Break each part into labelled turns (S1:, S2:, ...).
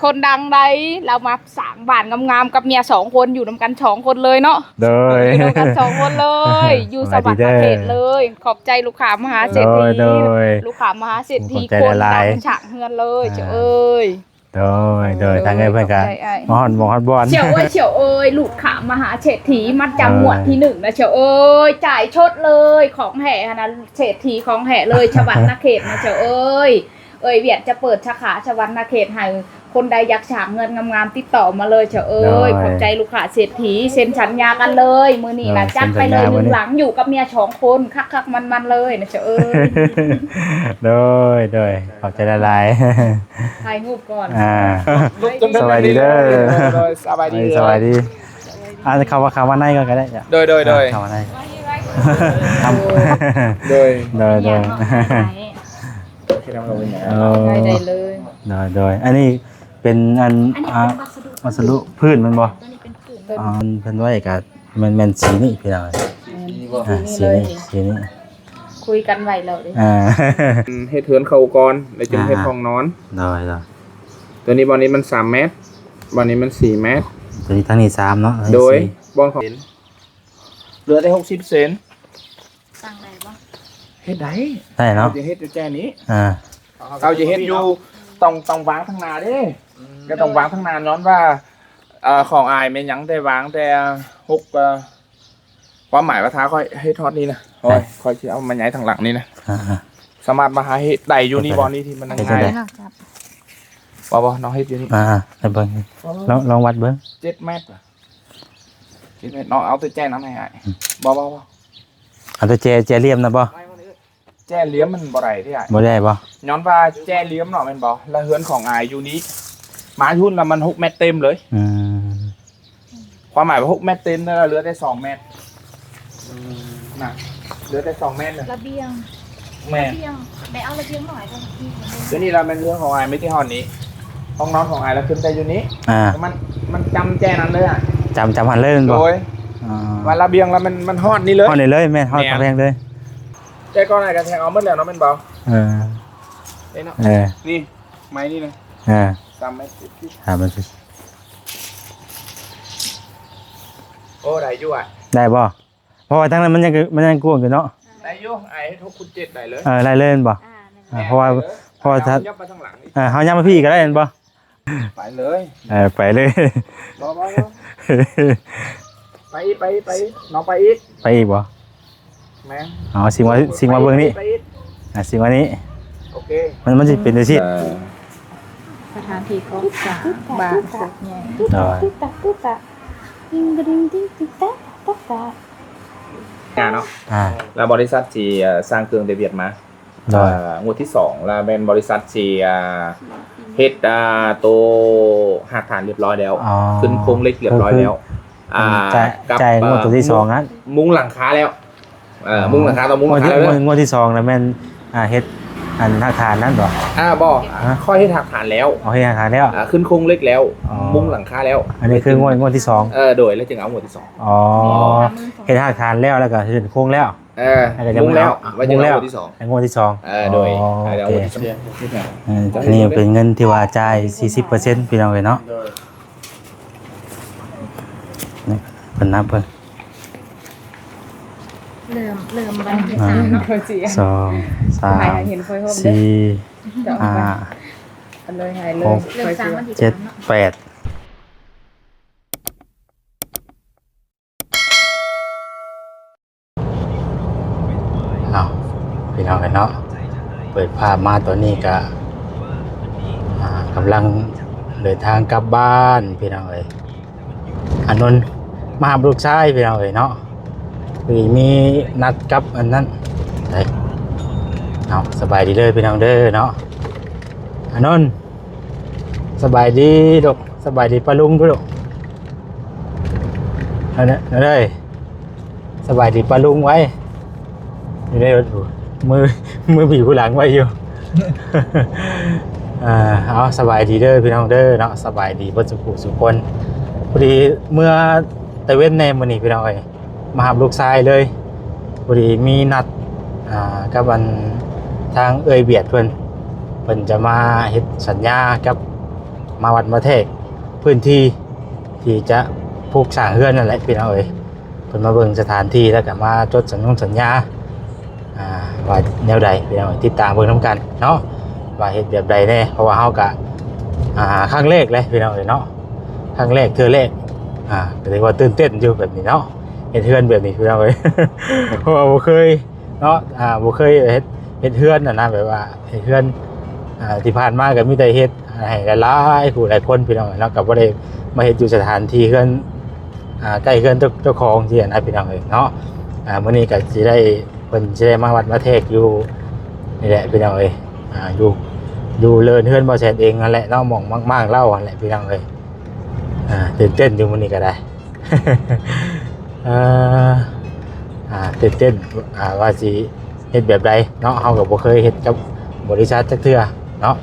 S1: คนดังใดเรามาสางบ้านงามๆกับเมีย2 คนอยู่นำกัน2 คนเลยเนาะ
S2: โดย
S1: อยู่นำกัน2 คนเลยอยู่สวรรค์เขตเลยขอบใจลูกค้ามหาเศรษฐีลูกค้ามหาเศรษฐีคนดังฉากเฮือนเลยเจ้าเอ้ย
S2: โดยทางเอ้ยเพื่อนกันมอฮอนบอล
S1: เฉียวเอ้ยลูกค้ามหาเศรษฐีมัดจำหมวดที่1นะเฉียวเอ้ยจ่ายชดเลยของแห่นะเศรษฐีของแห่เลยชวัณเขตนะเฉียวเอ้ยเวียดจะเปิดสาขาชวัณเขตให้คนใดอยากฉากเงินงามๆติดต่อมาเลยเฉยขอบใจลูกค้าเศรษฐีเซ็นสัญญากันเลยมือนี่นะจัดไปเลย1 หลังอยู่กับเมีย2 คนคักๆมันๆเลยนะเฉย
S2: โดยขอบใจละลาย
S1: ถ่ายรูปก่อน
S2: สวัสดีเด้อ
S3: สบายดี
S2: อาจจะคำว่าในก็ได้จ้ะ
S3: โดย
S2: คำว่าใน
S3: โดย
S1: ได้เลย
S2: โดยอันนี้เป็นอันวัสดุพื้นมันบ่เป็นไว้กับมันสีนี่พี่น้องสีนี่
S1: คุยกันไว้แล้วดิ
S3: เฮ็ดเทือนเข้าก่อนแล้วจึงเฮ็ดห้องนอนตัวนี้บอลนี้มัน3 เมตรบอลนี้มัน4 เมตร
S2: ตัวนี้ทั้งนี้3เนาะ
S3: โดยบอลของเหลือได้60 เซน
S1: ตั้งได้บ่
S3: เฮ็ด
S2: ได้เนาะ
S3: จะเฮ็ดอยู่แค่นี้เราจะเฮ็ดอยู่ต้องวางทั้งนาเด้ก็ต้องวางทั้งนาย้อนว่าของอายแม่นหยังแต่วางแต่ความหมายว่าท้าค่อยให้ทอดนี้นะค่อยสิเอามาย้ายทางหลังนี่นะสามารถมาหาเฮ็ดได้อยู่นี่บอลนี้ที่มันง่ายบ่น้องเฮ็ดอยู่นี่
S2: ได้เบิ่งลองวัดเบิ่ง
S3: 7 เมตร7 เมตรน้องเอาตัวแจ้น้ำให้อ้ายบ่
S2: เอาตัวแจเหลี่ยมนะบ่
S3: แจ้เหลี่ยมมันบ่ได้ที่อ้าย
S2: บ่ได้บ่
S3: ย้อนว่าแจ้เหลี่ยมเนาะแม่นบ่แล้วเฮือนของอายอยู่นี้มายุ่นแล้วมัน6 เมตรเต็มเลยความหมายว่า6 เมตรเต็มแล้วเหลือได้2 เมตรน่ะเหลือได้2 เมตรเลย
S1: ระเบียงได้เอาระเบียงหน่อยก่อน
S3: ตัวนี้เราเป็นเรื่องของอายไม่ที่ห้องนี้ห้องนอนของอายแล้วขึ้นไปอยู่นี้มันจำแจ้นั้นเลยอ่ะ
S2: จำหันเลยบ่
S3: โดยว่าระเบียงแล้วมันฮอดนี่เลย
S2: ฮอดนี่เลยแม่ฮอดกระแพงเลย
S3: แจ้ก้อนอะไรกันแทงเอาหมดแล้วเนาะเป็นเบานี่ไม้นี่นะ3 เมตรโอ้ได้อยู่อ่ะ
S2: ได้บ่เพราะว่าทั้งนั้นมันยังกว้างอยู่เนาะ
S3: ได้อยู่ไอ้ทุกคุณ7ได้เลย
S2: ได้เล่นบ่เพราะว่าถ้า
S3: ยับมาทางหลัง
S2: เฮายับมาพี่ก็ได้เห็นบ่
S3: ไปเลย
S2: ไปเลย
S3: บ่ไปน้องไปอีก
S2: บ่
S3: แม่
S2: สิ่งมาเบิ่งนี่สิ่งว่านี้
S3: โอเค
S2: มันสิเป็นจังซี่
S1: สถานที่ของสางบ้านสุดใหญ่
S2: ตุ๊ตะ
S1: ติ๊งติ๊งตะ
S3: เนาะแล้วบริษัทที่สร้างเครื่องเดเวียดมางวดที่2แล้วเป็นบริษัทที่เฮ็ดตัวหักฐานเรียบร้อยแล้วขึ้นโครงเหล็กเรียบร้อยแล้ว
S2: ใจงวดที่2นั้น
S3: มุ้งหลังคาแล้วมุ้งหลังคาต่อมุ้งหลังคาแล้ว
S2: งวดที่2แล้วแม่นเฮ็ดหักฐานนั้นบ่
S3: บ่ค่อยเฮ็ดหักฐานแล้ว
S2: เฮ็ดหักฐานแล้ว
S3: ขึ้นโครงเหล็กแล้วมุ้งหลังคาแล้ว
S2: อันนี้คืองวดที่2
S3: โดยแล้วจึงเอางวดที่
S2: 2เฮ็ดหักฐานแล้วก็ขึ้นโครงแล้ว
S3: มุ้งแล้วไว้จึงเอางวดที่2
S2: งวดที่2
S3: โดยเอางวดที่2
S2: อันนี้เป็นเงินที่ว่าจ่าย 40% พี่น้องเอ้ยเนาะนี่เพิ่นนับเพิ่น
S1: เริ่มวันที่3เนาะ
S2: 2 3 4 5
S1: เลยหายเลย
S2: 7 8พี่น้องกันเนาะเปิดภาพมาตัวนี้ก็กำลังเดินทางกลับบ้านพี่น้องเอ้ยอานนท์มาหาลูกชายพี่น้องเอ้ยเนาะมีนัดกับอันนั้นได้เอาสบายดีเลยพี่น้องเด้อเนาะอานนท์สบายดีลูกสบายดีป้าลุงด้วยลูกเอาเลยสบายดีป้าลุงไว้อยู่ในรถมือบีบผู้หลังไว้อยู่เอาสบายดีเด้อพี่น้องเด้อเนาะสบายดีเพิ่นสุขคนพอดีเมื่อตะเว้นแนมมื้อนี้พี่น้องเอ้ยมาหาลูกชายเลยพอดีมีนัดกับอันทางเอ้ยเบียดเพิ่นจะมาเฮ็ดสัญญากับ มาวัดมาเทศพื้นที่ที่จะปลูกสร้างเฮือนนั่นแหละพี่น้องเอ้ยเพิ่นมาเบิ่งสถานที่แล้วก็มาจดสัญญาว่าแนวใดพี่น้องเอ้ยติดตามเบิ่งนํกันเนาะว่าเฮ็ดแบบใดแน่เพราะว่าเฮาก็ครั้งแรกเลยพี่น้องเอ้ยเนาะครั้งแรกเทื่อแรกก็เลยว่าตื่นเต้นอยู่แบบนี้เนาะเฮ็ดเฮือนแบบนี้พี่น้องเอ้ย เพราะว่าบ่เคยเนาะบ่เคยเฮ็ดเฮือนนะแบบว่าเฮ็ดเฮือนที่ผ่านมาก็มีแต่เฮ็ดให้หลายๆผู้หลายคนพี่น้องเนาะก็บ่ได้มาเฮ็ดอยู่สถานที่เฮือนใกล้เฮือนเจ้าของที่นะพี่น้องเอ้ยเนาะมื้อนี้ก็สิได้เพิ่นสิได้มาวัดมาเทศอยู่นี่แหละพี่น้องเอ้ยอยู่เลินเฮือนบ่แซ่นเองนั่นแหละเนาะหม่องมากๆเล่านั่นแหละพี่น้องเอ้ยตื่นเต้นอยู่มื้อนี้ก็ได้ ตื่นเต้นว่าสิเฮ็ดแบบใดเนาะเฮาก็บ่เคยเฮ็ดกับบริษัทจักเทื่อเนาะ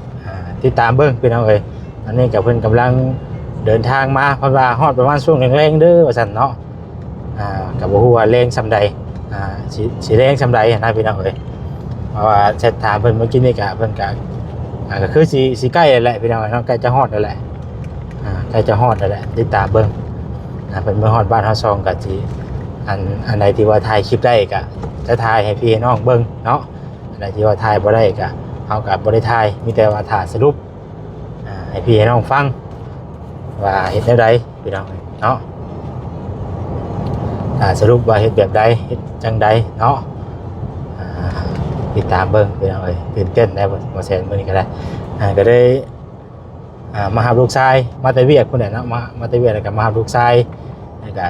S2: ติดตามเบิ่งพี่น้องเอ้ยอันนี้ก็เพิ่นกำลังเดินทางมาเพราะว่าฮอดประมาณช่วงแรงๆเด้อว่าซั่นเนาะก็บ่ฮู้ว่าแรงส่ำใดสิแรงส่ำใดนะพี่น้องเอ้ยเพราะว่าแชทถามเพิ่นเมื่อกี้นี่ก็เพิ่นก็คือสิใกล้แล้วแหละพี่น้องเนาะใกล้จะฮอดแล้วแหละใกล้จะฮอดแล้วแหละติดตามเบิ่งเพิ่นเมื่อฮอดบ้านเฮาซองก็สิอันใดที่ว่าถ่ายคลิปได้ก็จะถ่ายให้พี่ให้น้องเบิ่งเนาะอันใดที่ว่าถ่ายบ่ได้ก็เฮาก็บ่ได้ถ่ายมีแต่ว่าถ่ายสรุปให้พี่ให้น้องฟังว่าเฮ็ดแนวใดพี่น้องเนาะสรุปว่าเฮ็ดแบบใดเฮ็ดจังใดเนาะติดตามเบิ่งพี่น้องเอ้ยตื่นเต้นได้บ่แซ่นมื้อนี้ก็ได้ก็ได้มาหาลูกชายมาแต่เวียกพุ่นน่ะเนาะมาแต่เวียกแล้วก็มาหาลูกชายแล้วก็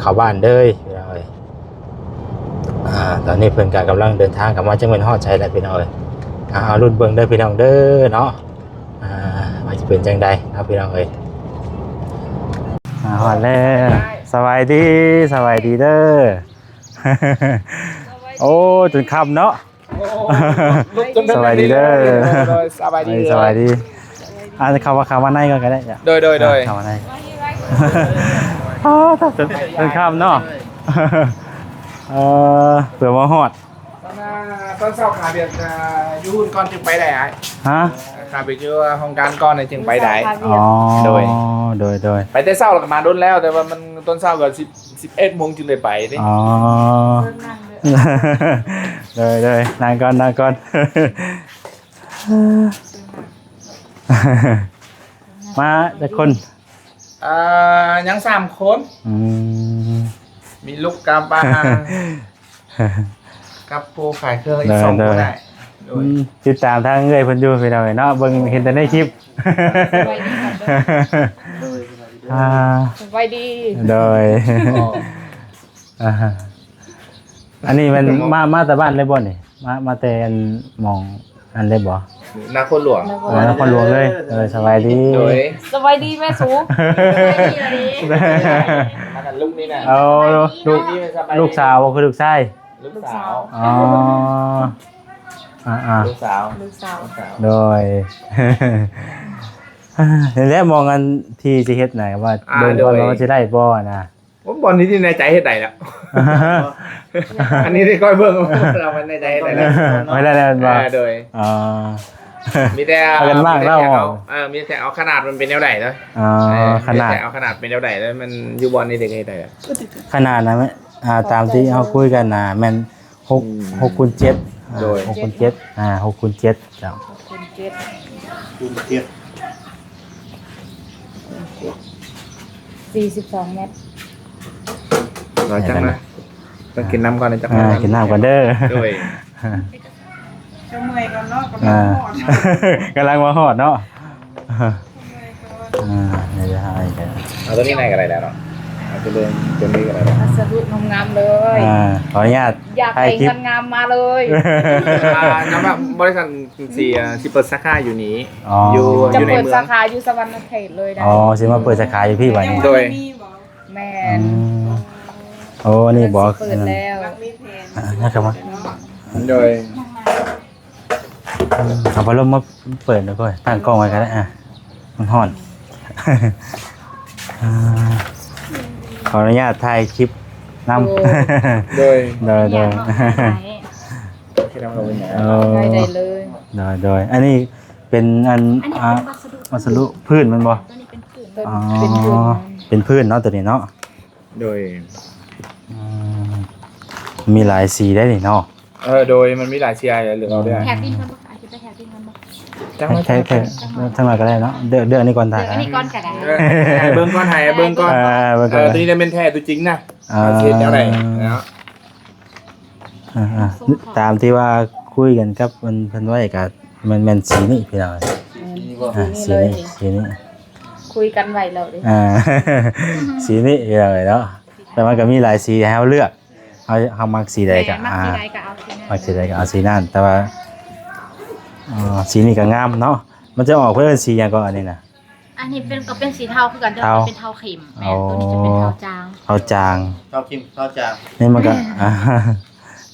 S2: เข้าบ้านเลยพี่น้องเอ้ยตอนนี้เพิ่นก็กำลังเดินทางกลับมาจังหวัดฮอดชัยแล้วพี่น้องเอ้ยเอารุ่นเบิ่งเด้อพี่น้องเด้อเนาะว่าจะเป็นจังใดเนาะพี่น้องเอ้ยฮอดแล้วสบายดีเด้อ โอ้จนค่ำเนาะ สบายดีเด้อ
S3: สบายดี
S2: สบายดีจะเข้ามาในก็ได้จ้ะ
S3: โดย
S2: เข้ามาในจนค่ำเนาะเผื่อมาฮอด
S3: ตอนเช้าขาเบียดยูนก่อนจึงไปได้
S2: ฮะ
S3: ขาเบียดอยู่ห้องการก่อนจึงไปได้
S2: อ๋อโดย
S3: ไปแต่เช้าแล้วก็มาโดนแล้วแต่ว่ามันต้นเช้าก็11 โมงจึงได้ไปดิ
S2: อ๋อเลยนั่งก่อนมาแต่คน
S3: ยัง3 คน มีลูกกาบากับปูขายเครื่องอีก2 คนได้
S2: ติดตามทางเอ้ยเพิ่นอยู่พี่น้องเนาะเบิ่งเห็นแต่ในคลิป
S1: สบายดี
S2: โดยอันนี้มันมาแต่บ้านเลยบ่นี่มาแต่มองอันเลยบ่
S3: นครหลวง
S2: เลยสบายดี
S1: สบายดีแม่สู
S3: มากันลูกนี่น่ะ
S2: เอาลูกสาวคือลูกชาย
S3: ลูกสาว
S2: อ๋อ
S3: ลูกสาว
S2: โดยแล้วมองกันที่สิเฮ็ดไหนว่าเบิ่งก่อนว่าสิได้บ่นะ
S3: ผมบอลนี้ที่ในใจเฮ็ดได้แล้วอันนี้ที่ก้อยเบิ่งเรามันในใจเฮ็ดได้แล้ว
S2: ไม่ได้แล้วบ่
S3: โดยมีแต่
S2: กันมากแล้ว
S3: มีแต่เอาขนาดมันเป็นแนวใดเนาะ
S2: ขนาด
S3: เอาขนาดเป็นแนวใดแล้วมันอยู่บอลนี่เด็กเฮ็ดได้
S2: ขนาดนะตามที่เฮาคุยกันน่ะแม่น6x7โดย6x7 6x7 จ้ะ6x7
S1: 42 เมตร
S3: รอจังนะต้องกินน้ำก่อนนะจัง
S2: กินน้ำก่อนเด้อ
S3: ด้วย
S4: จะเมื่อยก่อนเนาะ
S2: กำลังมาฮอดเนาะนี่จะให้กัน
S3: เอาตัวนี้ไหนกันอะไรแล้วเนาะเอาตัวนี้กันอะไร
S1: พัสดุงามเลย
S2: ขออนุญาต
S1: อยากให้งามมาเลย
S3: น้ำแบบบริษัทสิเปิดสาขาอยู่นี้
S1: อยู่ในเมืองจะเปิดสาขาอยู่สวรรค์เขตเลยได้
S2: สิมาเปิดสาขาอยู่พี่วันนี้
S3: โดย
S1: แม่น
S2: โอ้นี่บอก
S1: เปิดแล้ว
S2: นะครับว่า
S3: โดย
S2: เอาพัดลมมาเปิดแล้วก็ตั้งกล้องไว้กันได้มันห่อนขออนุญาตถ่ายคลิปนำ
S3: โดย
S1: ได้เลย
S2: โดยอันนี้เป็นอัน วัสดุพื้นมันบ่
S1: ตัวนี้เป็นผืน
S2: อ๋อ
S1: เป็นผืน
S2: เป็นพื้นเนาะตัวนี้เนาะ
S3: โดย
S2: อืมมีหลายสีได้นี่เนาะ
S3: โดยมันมีหลายเชียร์เหลือเอาได้
S1: แถบดินกันบ่อาจจะไปแถบดินกันบ่
S3: จัง
S2: แค่ทั้งหลายก็ได้เนาะเดือกนี่ก่อนถ่าย
S1: เดี๋ยวอันนี้ก้อนก็ได้
S3: เบิ้งก้อนไทยเบิ้งก้อน
S2: เบิ่งก่อน
S3: ตัวนี้จะเป็นแท้ตัวจริงนะ
S2: อ่า
S3: เช็ดแล้วไหนเนาะ
S2: ตามที่ว่าคุยกันกับมันเพิ่นไว้ก็มันสีนี้พี่น้องสีนี้
S1: คุยกันไว้แล้วดิ
S2: สีนี้พี่น้องเนาะแต่มันก็มีหลายสีให้เราเลือกเฮามักสีใดก็
S1: มักสีใดก็เอาสีนั้น
S2: มักสีใดก็เอาสีนั้นแต่ว่าสีนี้ก็งามเนาะมันจะออกเพื่อสีหยังก็อันนี้นะ
S1: อันนี้เป็นก็เป็นสีเทาคือกันแต่
S2: เทา
S1: ว่าเป็นเทาเข็มแม่ตัวนี้จะเป็นเทาจาง
S2: เอาจาง
S5: ข้าวคิมข้าวจาง
S2: นี่มันก็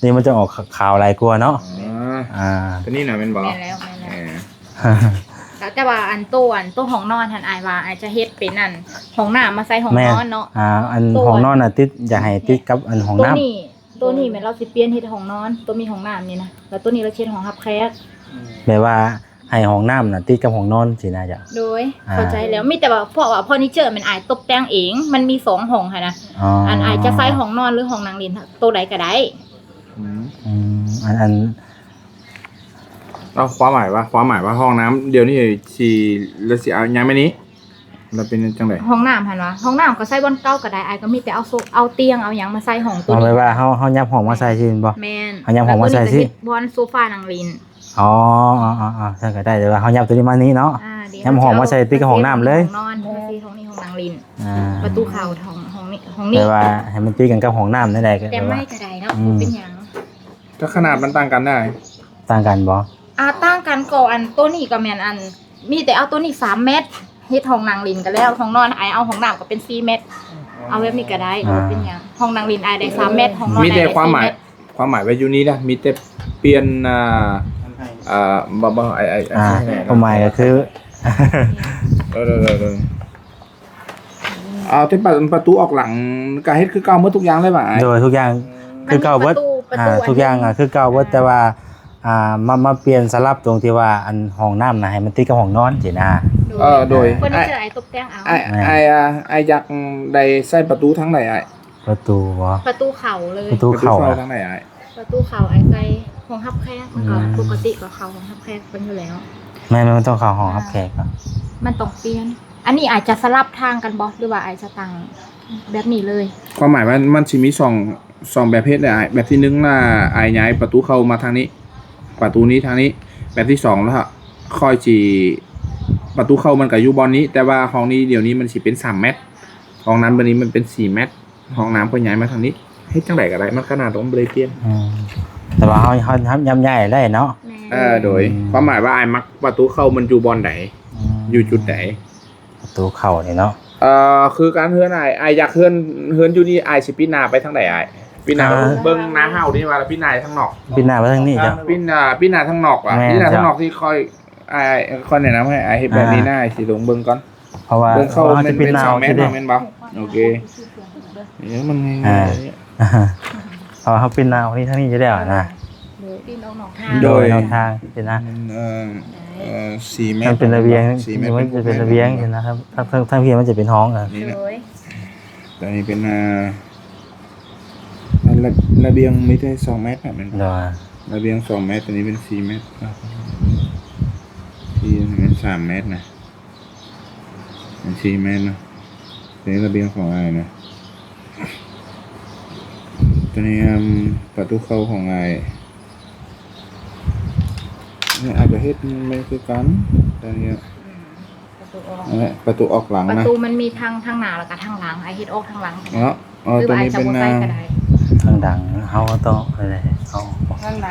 S2: นี่มันจะออกขาวลายกลัวเนาะ
S3: ตัวนี้นะเป็นบอก
S1: แม่นแล้วแล้วแต่ว่าอันตัวห้องนอนทันอายว่าอายจะเฮ็ดเป็นอันห้องน้ำมาใส่ห้องนอนเนาะ
S2: อันห้องนอนน่ะติดอยากให้ติดกับอันห้องน้ำ
S1: ตัวนี้แม่นเราสิเปลี่ยนเฮ็ดห้องนอนตัวมีห้องน้ำนี่นะแล้วตัวนี้เราเช็ดห้องรับแขก
S2: แบบว่าให้ห้องน้ำน่ะติดกับห้องนอนสินะจ๊ะ
S1: โดยเข้าใจแล้วมีแต่ว่าเพราะว่าเฟอร์นิเจอร์มันอายตกแต่งเองมันมี2ห้องค่ะนะอันอายจะใส่ห้องนอนหรือห้องนั่งเล่นตัวใดก็ได้
S2: อัน
S3: เอาความหมายว่าห้องน้ำเดี๋ยวนี้ชีแล้วสิเอายังไม่นี้มันเป็นจังได
S1: ห้องน้ำหั่นว่าห้องน้ำก็ใส่บนเก่าก็ได้อายก็มีแต่เอาเตียงเอาหยังมาใส่ห้องตัว
S2: เอาไว้
S1: นี้
S2: ว่าเฮายับห้องมาใส่สิบ่
S1: แม่น
S2: เอาหยังห้องมาใส่สิ
S1: บอนโซฟานั่งเล่น
S2: อ๋อถ้าก็ได้แต่ว่าเฮายับตัวนี้มานี้เนาะ
S1: เดี๋ยว
S2: ย้ำห้องมาใส่ติดกับห้องน้ำเลย
S1: ห้องนอนที่ห้องนี้ห้องนั่งเล่นประตูเข้าห้องนี้
S2: แต่ว่าให้มันติดกันกับห้องน้ำนั่นแหละก็
S1: แต่
S2: ว่า
S1: ไม่ก็ได้เนาะเป็นหยัง
S3: ถ้าขนาดมันต่างกันได้
S2: ต่างกันบ่
S1: ตั้งกันก่อนตัวนี้ก็แม่นอันมีแต่เอาตัวนี้3เมตรเฮ็ดห้องนั่งเล่นก็แล้วห้องนอนอายเอาห้องน้ำก็เป็น4เมตรเอาแบบนี้ก็ได้เป็นหยังห้องนั่งเล่นอายได้3เมตรห้องนอน
S3: มี
S1: อาย
S3: แต่
S1: ได้4
S3: ความหมาย
S1: เมตร
S3: ไว้อยู่นี้นะมีแต่เปลี่ยนบ่
S2: ความหมายก็คือ
S3: เอาที่ประตูออกหลังก็เฮ็ดคือเก่าหมดทุกอย่างเลยป่ะ
S2: โดยทุกอย่างคือเก่าเบิดทุกอย่างคือเก่าเบิดแต่ว่ามาเปลี่ยนสลับตรงที่ว่าอันห้องน้ำน่ะให้มันติดกับห้องนอนสินะ
S3: โดย
S1: เฟอร์นิเจอร์ไอ้ตกแต่งเอา
S3: ไอ้อยากได้ใส่ประตูทั้งไหนไอ้
S2: ประตูบ่
S1: ประตูเข่าเลย
S2: ประตูเข้า
S3: ทั้งไหนไอ้
S1: ประตูเข่าไอ้ใส่ห้องฮับแขกมันก็ปกติก็เข้าห้องฮับแขกเป็นอยู่แล้ว
S2: แม่มันต้องเข้าห้องรับแขกอ่ะ
S1: มันต้องเปลี่ยนอันนี้อาจจะสลับทางกันบ่หรือว่าอาจจะตั้งแบบนี้เลย
S3: ความหมายว่ามันสิมี2แบบเพศได้ไอ้แบบที่1น่ะไอ้ย้ายประตูเข้ามาทางนี้ประตูนี้ทางนี้แบบที่2แล้วค่อยสิประตูเข้ามันก็อยู่บอนนี้แต่ว่าห้องนี้เดี๋ยวนี้มันสิเป็น3เมตรห้องนั้นบัดนี้มันเป็น4เมตรห้องน้ำก็ย้ายมาทางนี้เฮ็ดจังไดก็ได้มันขนาดต้องบ่ได้เปลี่ยน
S2: แต่ว่าเฮาทำย้ำใหญ่ได้เนาะ
S3: โดยความหมายว่าไอ้มักประตูเข้ามันอยู่บอนไหนอยู่จุดไหน
S2: ประตูเข้านี่เนาะ
S3: คือการเฮือนไอ้อยากเฮือนอยู่นี่ไอ้สิปีหน้าไปทางไหนไอ้ปีหน้าเบิ่งหน้าเฮานี่ว่าปีหน้าทางนอก
S2: ปีหน้าไปทางนี้จ้ะ
S3: ปีหน้าทางนอกว่ะ
S2: แม่
S3: ปีหน้า
S2: จ้ะ
S3: ทางนอกที่ค่อยแนะนำให้ไอ้เฮ็ดแบบนี้นะไอ้สิลงเบิ่งก่อน
S2: เพราะว่า
S3: เบิ่งเข้า
S2: เฮา
S3: มัน
S2: จะ
S3: เป็
S2: ปี
S3: น
S2: หน้า
S3: 2เมต
S2: สิ
S3: ร
S2: เด้
S3: แม่นบ่โอเคนี่มันง่ายๆ
S2: เพราะว่าเฮาปีหน้านี่ทางนี้จะได้อ่ะนะ
S1: ปีนออกนอกทาง
S3: โดย
S2: นอกทางสินะ
S3: 4 เมตร
S2: มันเป็นระเบียง
S3: 4 เมตร
S2: มันจะเป็นระเบียงสินะครับทางเพียงมันจะเป็นห้องอ่ะ
S3: นี่นะ
S1: โดย
S3: แต่นี่เป็นระเบียงไม่ได้2เมตรอ่ะมัน
S2: เดี๋ยว
S3: ระเบียง2 เมตรตัวนี้เป็น4 เมตรที่มัน3 เมตรนะเป็น4 เมตรนะตัวนี้ระเบียงของไอ้นะตัวนี้ประตูเข้าของไอ้เนี่ยอาจจะเฮ็ดไม่คือกันตัวนี้ประตูออกหลัง
S1: ประ
S3: นะ
S1: ตูมันมีทางหน้าแล้วก็ทางหลังไอ้เฮ็ดออกทางหลัง
S3: เนาะ
S1: หรือ
S3: ตัว
S1: ว่าไอ้
S3: นี้
S1: จะ
S3: เป็น
S1: บ่ใส่ก็ได้
S2: ทางดังเฮาก็ต้องอะไรเอา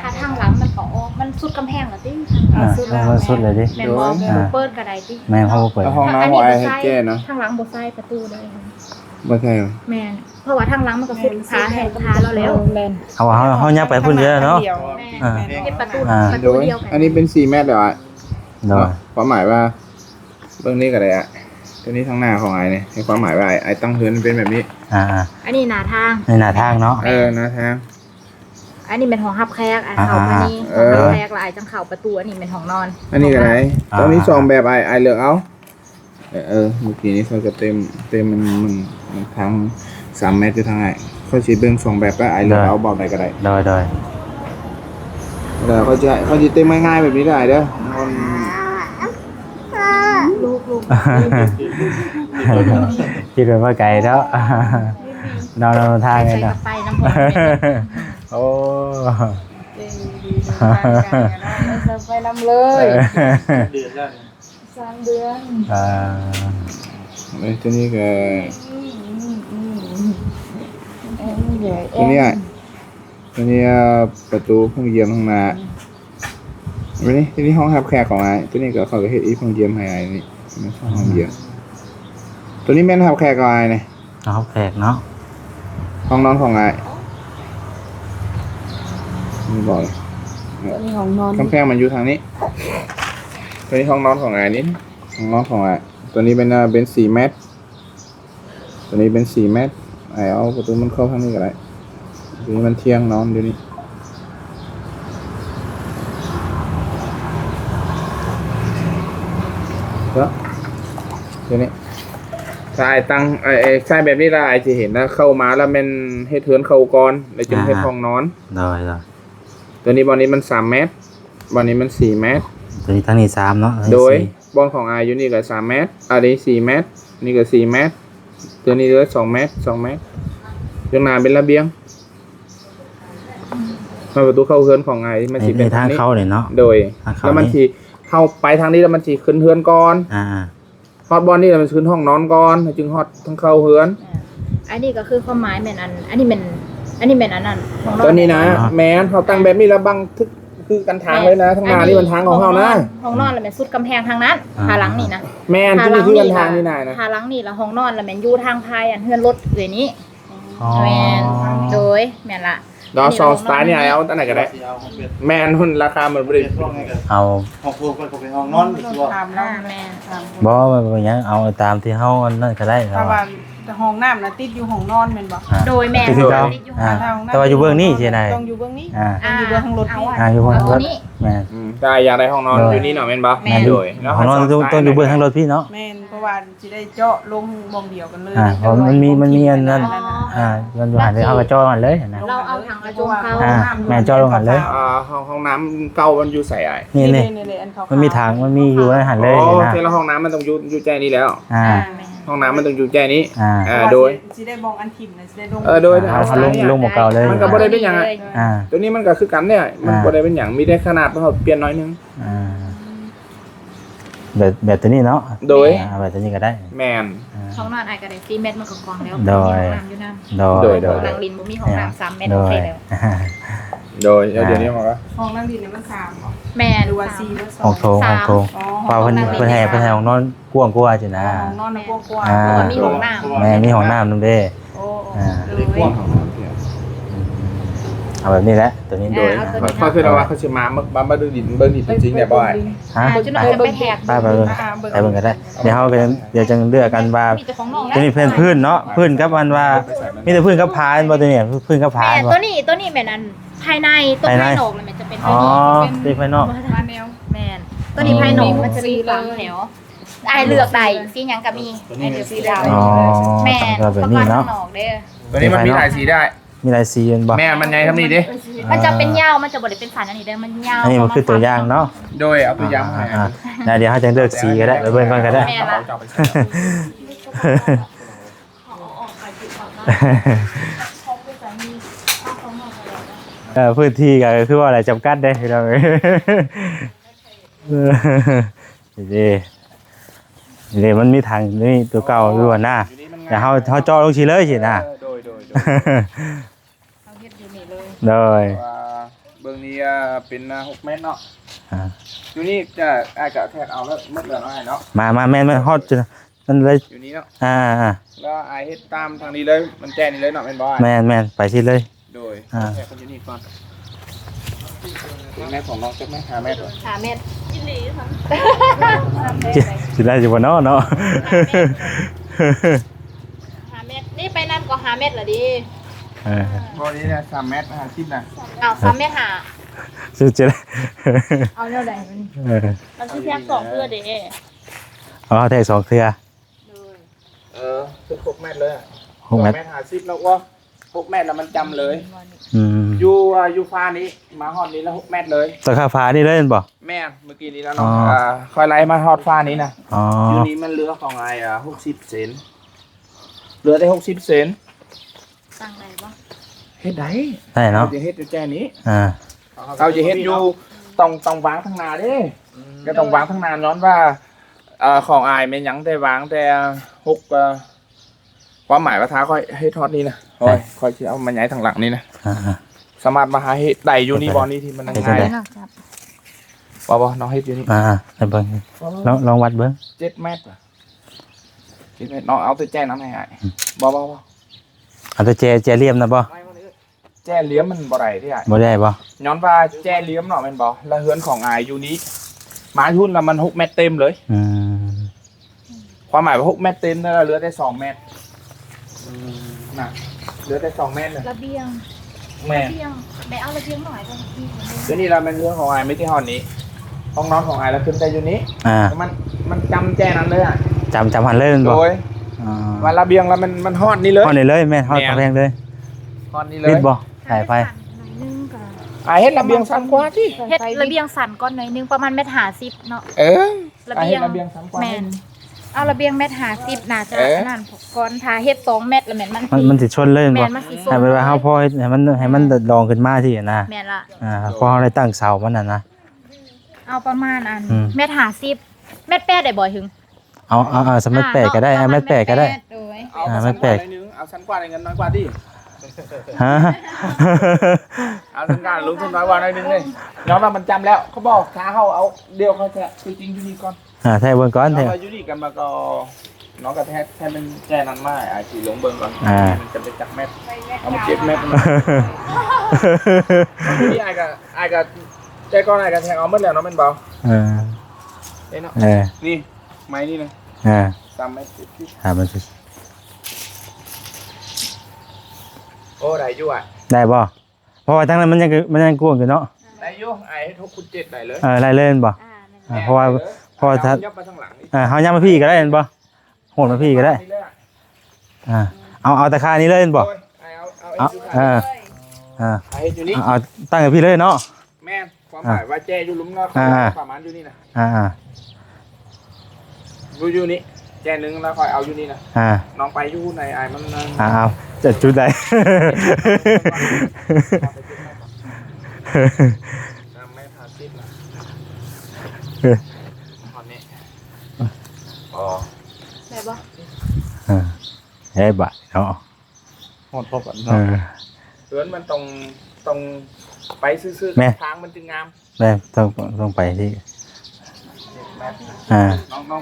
S1: ถ้าทางหลังมันก็ออกมันสุดกำแพงแล้วติ
S2: มันสุดเลยดิ
S1: แม่นบ่เปิดก็ได้ติ
S2: แม่เฮาบ่เปิด
S3: แล้วห้องน้ำของไอ้ให้แก้เนาะ
S1: ทางหลังบ่ใส่ประตูเลย
S3: บ่ใช่เหรอ
S1: แม่นเพราะว่าทางหลังมันก็สุดขาแหกขาเราแล้วแม่น
S2: เอาว่าเฮายับไปพุ่นเยอะเนาะ
S1: เฮ็ดประตู
S3: โดย
S1: เดียวกั
S3: อันนี้เป็น4 เมตรแล้วอ่ะ
S2: เนาะ
S3: ความหมายว่าเบื้องนี้ก็ได้อ่ะตัวนี้ทางหน้าของไอ้เนี่ยให้ความหมายว่าไอ้ตั้งเฮือนเป็นแบบนี้
S1: อันนี้หน้าทาง
S2: ในหน้าทางเนาะ
S3: นะทาง
S1: อันนี้เป็นห้องรับแขกไอ้เข้ามานี่ห้องรับแขกแล้วไอ้จังเข้าประตูอันนี้เป็นห้องนอน
S3: อันนี้ก็ได้ตรงนี้2แบบไอ้เลือกเอา เมื่อกี้นี้เขาจะเต็มมันทั้ง3 เมตรอยู่ทางไหนเขาสิเบิ่ง2แบบก็ไอ้เลือกเอาเบาใดก็ได้
S2: โดย
S3: แล้วเขาจะเต็มง่ายๆแบบนี้ได้เด้อมัน
S4: ลูก
S2: คิดว่าไกลแล้วนอนทางไง
S1: ใส่
S2: เนาะ
S1: กับไปน้ำพอ
S2: โอ้
S4: เองดีๆทางกันเนาะ
S1: ใส่ไปน้ำเลย
S5: เดือนแล้ว
S1: 3 เดือน
S3: ตัวนี้ก็
S1: ใหญ่
S3: ตัวนี้ประตูห้องเยี่ยมห้องน้าอันนี้ตัวนี้ห้องรับแขกของไอ้ตัวนี้ก็เขาก็เฮ็ดอีห้องเยี่ยมให้ไอ้นี่ไม่ใช่ห้องเยี่ยมตัวนี้แม่นรับแขกของไอ้นี่
S2: เอาแขกเนาะ
S3: ห้องนอนของไอ้นี่บอกเลย
S1: นี่ของนอน
S3: กำแพงมันอยู่ทางนี้ ตัวนี้ห้องนอนของไอ้นี่ห้องนอนของไอ้ตัวนี้เป็น4 เมตรตัวนี้เป็น4 เมตรไอ้เอาประตูมันเข้าทางนี้ก็ได้ตัวนี้มันเที่ยงนอนเดี๋ยวนี้แล้วเดี๋ยวนี้ใช่ตั้งใช่แบบนี้ละไอ้จะเห็นนะเข้ามาแล้วมันเฮ็ดเทือนเข้าก่อนแล้วจึงเฮ็ดห้องนอน
S2: โดย
S3: ตัวนี้บอลนี้มัน3 เมตรบอลนี้มัน4 เมตร
S2: ตัวนี้ทั้งนี้3เนาะ
S3: โดยบอลของอายุนี่ก็3 เมตรอันนี้4 เมตรนี่ก็4 เมตรตัวนี้เหลือ2 เมตร2 เมตรยังหนาเป็นระเบียงมาประตูเข้าเฮือนของไอ้มันสิเป็น
S2: ทาง
S3: นี้
S2: เข้าเนี่ยเนาะ
S3: โดย
S2: ทางเข้า
S3: แล้วมันสิเข้าไปทางนี้แล้วมันสิขึ้นเฮือนก่อน ฮอตบอลนี่แล้วมันขึ้นห้องนอนก่อนจึงฮอตทั้งเข้าเฮือน
S1: อันนี้ก็คือความหมายแม่นอันนี้แม่นอันนั้นของ
S3: ตัวนี้นะแม้นเขาตั้งแบบนี้แล้วบังทึกคือกันทางเลยนะทางหน้านี่มันทางของเขานะ
S1: ห้องนอนแล้วแม่นสุดกำแพงทางนั้นหาหลังนี่นะ
S3: แม่นที่นี่คือกันทางนี่นายนะ
S1: หาหลังนี่แล้วห้องนอนแล้วแม่นอยู่ทางพายอันเฮือนรถเดี๋ยวนี้
S2: อ๋อ
S1: แม่นโดยแม่นละ
S3: ดอสองสไตล์นี่ไอ้เอาอันไหนก็ได้
S5: สิเอาของเปลี่ยน
S3: แม่นหุ้นราคามันบริ
S5: เปลี่ยนห้องให้กัน
S2: เอา
S5: ห้องครัวก็เป็นห้องนอนหรือว่า
S4: ถามแล้ว
S1: แม่น
S4: ถาม
S2: บ่ว่าหยังเอาตามที่เฮานั่นก็ได้
S4: ถ้าว่าห้องน้ำน่ะติดอยู่ห้องนอนแม่นบ่
S1: โดยแม่น
S2: คือเจ้า
S1: ติดอยู่
S2: อ่า
S1: ห้องนอน
S2: แต่ว่าอยู่เบื้องนี้ใช่ไหม
S4: ต้องอยู่เบื้องนี้
S2: อ่า
S4: ต้องอยู่เบื้องข้างรถนี่
S2: อยู่เบื้องรถ
S1: นี้
S2: แม่
S3: ได้อยากได้ห้องนอนอยู่นี่หน่อยแม่นบ่
S1: แม่น
S3: โดยแล้ว
S2: ของนอนต้องอยู่เบื้องทางรถพี่เนาะ
S4: แม่นเพราะว่าสิได้เจาะลงมองเดียวกันเลย
S2: เพราะมันมีอันนั้นมันอยู่หันไปเฮาก็จ่อกันเลยนะ
S1: เราเอาถังกระจงเข้า
S2: แม่นเจาะลงหันเลย
S3: ห้องน้ำเก่ามันอยู่ใส่ไอ้
S2: นี่
S4: นี่
S2: นี่
S4: อันเขา
S2: มันมีทางมันมีอยู่ในหันเลย
S3: อ๋อ
S2: นะ
S3: โอเคแล้วห้องน้ำมันต้องอยู่แจ้นี้แล้ว
S2: อ่า
S3: ห้องน้ำมันต้องอยู่แจ้นี้
S2: โดย
S4: สิได้มองอันถิ่มน่ะสิได้ลง
S3: โดย
S2: เอาลงหมวกเก่าเลย
S3: มันก็บ่ได้เป็นหยังอะ
S2: อ่า
S3: ตัวนี้มันก็คือกันเนี่ยมันบ่ได้เป็นหยังมีได้ขนาดเขาเปลี่ยนน้อยนึง
S2: แบบตัวนี้เนาะ
S3: โดย
S2: แบบตัวนี้ก็ได้
S3: แมน
S1: ห้องนอนไอ้ก็ได้4 เมตรมันก็กว้างแล้ว
S2: โดย
S1: มีห้องน้ำอยู่นั่น
S2: โดย
S1: หลังลินบ่มีห้องน้ำ3 เมตร
S2: โด
S1: โอย เคแล้ว
S3: โดยเดี๋ยวนี้มาว่า
S4: ห้องนั่งดินเนี่ยมัน3บ่
S1: แม่น
S4: หรือว่า4หรือ
S2: ห้องโถงห้องโถง
S4: อ๋อ
S2: เปล่าเพิ่นแห่ของนอนกว้างกว่าจังนะ
S4: ห้องนอนน่ะกว้าง
S2: อ่า
S1: เพราะว่ามีห้องน้ำ
S2: แม่มีห้องน้ำนำเด้
S4: ๆโอ้
S5: เด็กกว้างของ
S2: เอาแบบนี้แหละตัวนี้
S3: โดยเขาคือว่าเขาจะมาดูดินเบิ้งดินจริงเนี่ยบ่อย
S2: ฮะ
S1: จุดนั้นจะไปแหก
S2: ไปเบิ่งไปเบิ่งก็ได้เดี๋ยวเฮาก็เดี๋ยวจังเลือกกันว่า
S1: มีแต่ของน้อง
S2: ตัวนี้เพิ่นพื้นเนาะพื้นกับมันว่ามีแต่พื้นกับผานบ่ตัวนี้พื้นกับผา
S1: แม่
S2: นบ่
S1: ตัวนี้แม่นอันภายในตัว
S2: ภายใน
S1: ภายนอกเลยมันจะเป็น
S2: อ๋อ
S1: เป็น
S2: ตีภายนอก
S4: มาแนว
S1: แม่นตัวนี้ภายนอกมันจะมี3แถวไอ้เลือกใดสีหยังก็มีไอ้เลือกสีดำ
S2: อ๋อ
S1: แม่น
S2: ก็แบบนี้เนาะ
S1: ข้างนอกเด้อ
S3: ตัวนี้มันมีหลายสีได้
S2: มีหลายสีกันบ่
S3: แม่มันใหญ่ทำนี่ดิ
S1: มันจะเป็นยาวมันจะบ่ได้เป็นสันอันนี้เด้อมันยาว
S2: อันนี้มันคือตัวอย่างเนาะ
S3: โดยเอาตัวอย่างมาให้
S2: เดี๋ยวเฮาจังเลือกสีก็ได้ไปเบิ่งก่อนก็ได้
S1: แม่ละ
S2: พื้นที่ก็คือว่าอะไรจำกัดได้พี่น้องเอ้ยนี่มันมีทางนี่ตัวเก่าอยู่หน้าแต่เฮาจ่อลงสิเลยสินะ
S3: โดย
S1: เอาเฮ็ดอยู่นี่เลย
S2: โดย
S3: เบื้องนี้เป็น6 เมตรเนาะอยู่นี่จะอาจจะแทกเอาแล้วมืดเหลือน้อยเนาะ
S2: มาแม่นฮอดนั่นเลย
S3: อยู่นี่เนาะ
S2: แล้ว
S3: ไอเฮ็ดตามทางนี้เลยมันแจ้นี่เลยเนาะเป็นบ่
S2: แม่นไปสิเลย
S3: โดยแทกคนอยู่นี่ก่อนแม่ของน้องจะไม่5 เมตร
S1: 5 เมตร
S2: สิได้สิบ่เนาะ
S1: 5 เมตรนี่ไปนั่นก็5 เมตรละดิ
S3: พอนี้เนี่ย3 เมตร50นะ
S1: เอา3 เมตรห้า
S2: สุดจะได้
S1: เอาแนวใดมัน
S2: เออ
S1: มันสิแทก2เพื่อเด้
S2: เอาแทก2เทื่อ
S3: คือ6 เมตรเลยอะ
S2: 6 เมตร
S3: 2.50 แล้วก็6 เมตรแล้วมันจำเลย
S2: อืม
S3: อยู่ฟ้านี้มาฮอดนี้แล้ว6 เมตรเลย
S2: สาขาฟ้านี่เลยบ่
S3: แม่เมื่อกี้นี้แล้วเนาะ
S2: อ๋ออ่
S3: คอยไล่มาฮอดฟ้านี้นะ
S2: อ๋อ
S3: อยู่นี้มันเหลือของไอ้60 เซนเหลือได้60 เซน
S1: ตั้งได้บ่
S3: เฮ็ดได้
S2: ได้เนาะ
S3: จะเฮ็ดอยู่แค่นี้
S2: อ่า
S3: เราจะเฮ็ดอยู่ต้องวางทางหน้าเด้ก็ต้องวางทางหน้าย้อนว่าของอายแม่นหยังแต่วางแต่ความหมายว่าท้าค่อยให้ทอดนี้นะค่อยสิเอามาย้ายทางหลังนี่นะ
S2: อ่า
S3: สามารถมาหาเฮ็ดได้อยู่นี่บ่นี่ที่มันง่าย
S2: ได้
S3: บ่น้องเฮ็ดอยู่นี่
S2: ได้เบิ่งลองวัดเบิ่ง
S3: 7 เมตรว่ะ7 เมตรน้องเอาแต่แจ้น้ำให้อ้ายบ่
S2: เอาแต่แจเหลี่ยมนะบ่
S3: แจ้เหลี้ยมมันบ่ได้ที่อ้าย
S2: บ่ได้บ่
S3: ย้อนว่าแจ้เหลี้ยมเนาะแม่นบ่แล้วเฮือนของอายอยู่นี้ไม้หุ้นแล้วมัน6 เมตรเต็มเลย
S2: อืม
S3: ความหมายว่า6 เมตรเต็มแล้วเหลือได้2 เมตรน่ะเหลือได้2 เมตรเลย
S1: ระเบียง
S3: แม่
S1: ระเบียงได้เอาระเบียงหน่อยตรงนี้
S3: เดี๋ยวนี้เราเป็นเรื่องของอายไม่ที่ห้องนี้ห้องนอนของอายเราขึ้นแต่อยู่นี้ มันจำแจ้นั้นเลยอ่ะ
S2: จำหันเลยแม่น
S3: โด
S2: บ่
S3: ยวันระเบียงเรามันฮอดนี่เลย
S2: ฮอดนี่เลยแม่นฮอดกำแพงเลย
S3: ฮอดนี่เลย
S2: ปิดบ่สายไฟ
S3: อายเฮ็ดระเบียงสั้นกว่าที่
S1: เฮ็ดระเบียงสั่นก่อนหน่อยนึงประมาณ1.50 เนาะ ระ
S3: อาย
S1: เบี
S3: เฮ็
S1: ย
S3: ด
S1: ง
S3: ระเบียงสั้นกว่า
S1: แม่นเอาระเบียง1.50น่าจะ
S3: เอ๊ะ
S1: นั่นก่อนถ้าเฮ็ด2 เมตรแล้วแม่น
S2: มันสิชนเลยแม่น
S1: แม่
S2: บ่
S1: นมันสิ
S2: ให้เวลาเฮาพอให้มันรองขึ้นมาที่นะ
S1: แม่นละ
S2: พอเฮาได้ตั้งเสามันน่ะนะ
S1: เอาประมาณอัน
S2: อืม
S1: 1.50 1.8ได้บ่ถึง
S2: เอาสมัยแปดก็ได้เอามัดแปดก็ได้
S1: โดย
S3: เอาสั้นกว่าหน่อยนึงเอาสั้นกว่าได้เงินน้อยกว่าดิ
S2: ฮะ
S3: เอาสั้นกว่าลงทุนน้อยกว่าหน่อยนึงเลยย้อนว่ามันจำแล้วเขาบอกถ้าเขาเอาเดียวเขาจะจริงอยู่นี่ก่อน
S2: แท้เบิ่งก่อน
S3: น้
S2: แท้
S3: องอยู่นี่กันมาก็น้องกับแท้เป็นแจ้นั้นมาอาชีลงเบิ่งก่อนมันจะไปจักแมทเอามา7 เมตรนี่ไอ้ก็ใจก้อนไอ้ก็แทงเอาหมดแล้วเนาะแม่นบ่ เนาะนี่ไม้นี่นะ3 เมตร
S2: มันสิ
S3: โอ้ได้อยู่อ่ะ
S2: ได้บ่เพราะว่าทั้งนั้นมันยังกว้างอยู่เนาะ
S3: ได้อยู่ไอ้ให้ทุกคุณ7ได้เลย
S2: ไล่เล่นบ่เพราะว่าถ้า
S3: ยับมาทางหลังนี่
S2: เฮาย่ำมาพี่ก็ได้เห็นบ่โหดมาพี่ก็ได้เอาตะคานี้เลยเห็นบ่
S3: ไอ้อยู่นี่
S2: เอาตั้งกับพี่เลยเนาะ
S3: แม่ความหมายว่าแจ้อยู่ลุมเนาะประมาณอยู่นี่นะอยู่นี่แจ้นึงแล้วค่อยเอาอยู่นี่นะน้องไปอยู่ในไอ้มัน
S2: เอาจะจุดใด
S3: ไม่ทาซิดนะตอนนี้อ๋อ
S1: ได้บ่
S2: เฮ้ยบ่เนาะ
S3: หมดพบกันเนาะเตือนมันตรงไปซื่อๆทางมันจึงงาม
S2: แม่ต้องไปที่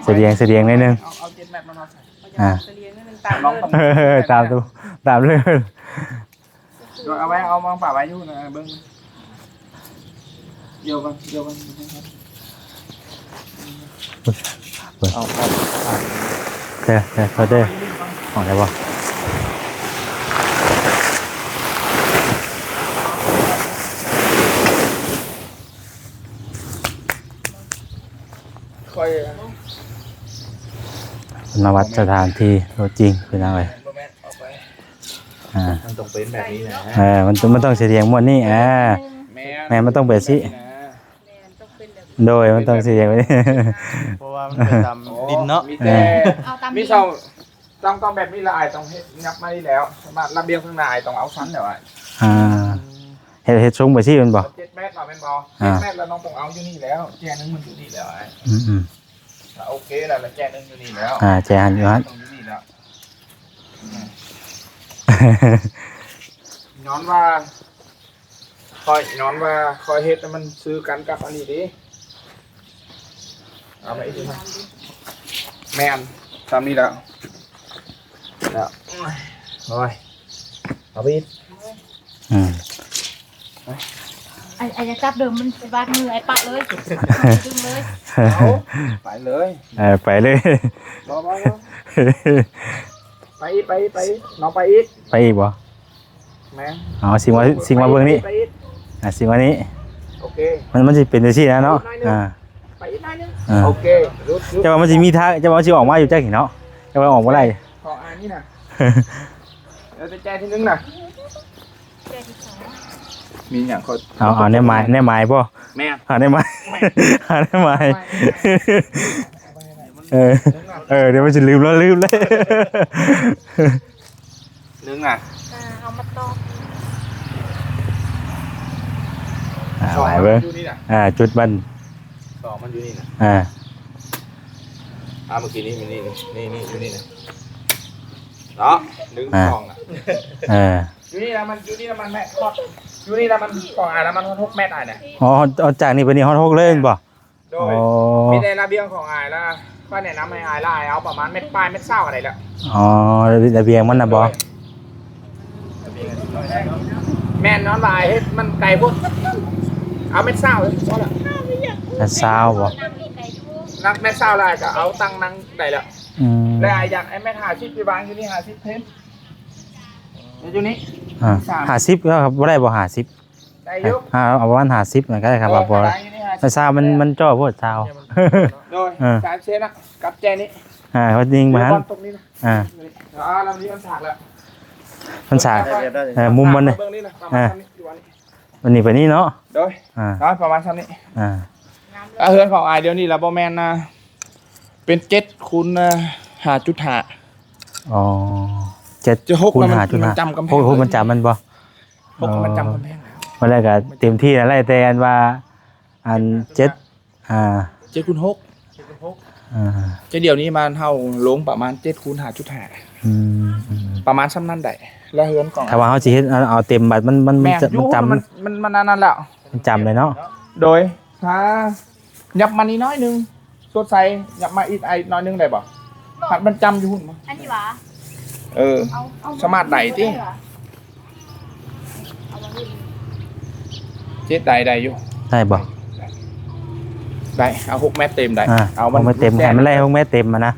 S2: เสียงนิดนึง
S3: เอา7 เมตรมาเนาะ
S4: เรียนนั่น
S3: ตามน้อง
S2: ตามเลย
S3: เอาไว้เอามาฝากไว้อยู่นะเบิ้งเดี๋ยวกันเอา
S2: เขาได้ออกได้ป่ะ
S3: ค่อย
S2: มาวัดสถานที่ตัวจริงเป็นอะไร
S3: มันต้องเป็นแบบนี้นะ
S2: มันต้องเสียงม้วนนี่แม่มันต้องแบบสิโดยมันต้องเสียงแบบนี้
S5: เพราะว่ามันเป็นตามดินเนาะ
S3: มีแต่มีสองต้องแบบนี้ละไอต้องงับมาที่แล้วมาระเบียงข้างในต้องเอาชั้นเดี๋ยวไอ้
S2: เฮ็ดชงไปสิมันบ่
S3: 7 เมตรเราเป็นบอ7 เมตรแล้วน้องต้องเอาอยู่นี่แล้วแจนึงมันอยู่นี่แล้วไอ้โอเคแล้วแจนึงอยู่นี่แล้ว
S2: แจหันอยู่ฮะ
S3: อยู่นี่แล้วย้อนว่าคอยเฮ็ดแล้วมันซื้อกันกับอันนี้ดิเอาไปอีกทีแม่นทำนี่แล้วโอ้ยเอาไปอีก
S1: ไอ้จะจับเดิมมันสิบาดมือไอ้ปะเลยดึงเลย
S3: เอาไปเลย
S2: ไปเลย
S3: รอไปน้องไปอีก
S2: ไปอีกบ่
S3: แม่
S2: สิ่งว่าเบื้องนี้สิ่งว่านี้
S3: โอเค
S2: มันจะเป็นจังซี่นะเนาะ
S3: ไปอีกหน่อยนึงโอเค
S2: จะว่ามันสิมีทางจะว่าสิออกมาอยู่จักเนาะจะว่าออกบ่ได้
S3: ของอันนี้นะเราจะแจกที่นึงนะมีอย่างเขา
S2: เอาในไม้ป่ะ
S3: แม่
S2: เอาในไม้เอาในไม้เดี๋ยวมันจะลืมเลย
S3: นึงอ่ะ
S4: เอามาตอก
S2: ไหวเบิ้ง
S3: อยู่นี่นะ
S2: จุดบัน
S3: สองมันอยู่นี่นะ เมื่อกี้นี่มันนี่อยู่นี่นะเนาะนึงสองอ่ะอยู่นี่แล้วมันแม่คอดอยู่นี่แล้วมันของอ่านแล้วมัน6 เมตรอ่ะเนี่ย
S2: อ๋อเอาจากนี่ไปนี่ฮอต6เลยป่ะ
S3: โดยมีในระเบียงของอายแล้วก็แนะนำให้อายแล้วอายเอาประมาณเม็ดปลายเม็ดเศร้าอะไรแล้ว
S2: อ๋อระเบียงมันนะบ่
S3: แม่นอนลายให้มันไกลพุ่นเอาเม็ดเศร้าเลยพอละ
S2: ซาวบ่
S3: นักเม็ดเศร้าลายก็เอาตังนั่งได้แล้วแล้วอายอยากไอ้แม่หาชิปไปวางอยู่นี่หาชิปเทนอยู่นี่
S2: 50ก็ครับบ่ได้บ่50
S3: ได้ยุก
S2: เอาประมาณ50นั่นก็ได้ครับว่าบ่แต่ซาวมันจ่อโพดซาว
S3: โดยการเชนนะกับแจนี่
S2: เขายิงมา
S3: ตรงนี้นะลำนี้มันฉากแล้ว
S2: มันฉากมุมมันเลย
S3: เบื้องนี้นะประมาณนี้อยู่อันนี้
S2: วันนี้ไปนี่เนาะ
S3: โดยประมาณนี้เฮือนของอายเดี๋ยวนี้ละโบแมนนะเป็น7 คูณ 5.5
S2: อ๋อ7 คูณ 5.5
S3: จำกำแพง
S2: 6มันจำมันบ่
S3: 6มันจำกำแพง
S2: วันแรกก็เต็มที่แล้วไล่แต่อันว่าอัน
S3: 7 คูณ 6เดี๋ยวนี้มันเท่าลงประมาณ7 คูณ 5.5ประมาณซ้ำนั่นได้แล้วเฮือนของ
S2: ถ้าว่าเขาสิเฮ็ดเอาเต็มบัดมันจำ
S3: มันนั่นแล้ว
S2: มันจำเลยเนาะ
S3: โดยถ้ายับมานี่น้อยนึงสดใสยับมาอีกไอ้น้อยนึงได้บ่หัดมันจำอยู่หุ่นมั้ง
S4: อันนี้หวะ
S3: สมาร์ทไหนติเจ็ดได้อยู่
S2: ได้บ่
S3: ได้เอา6 เมตรเต็มได้
S2: เอามันเต็มให้มันได้6 เมตรเต็มมานะ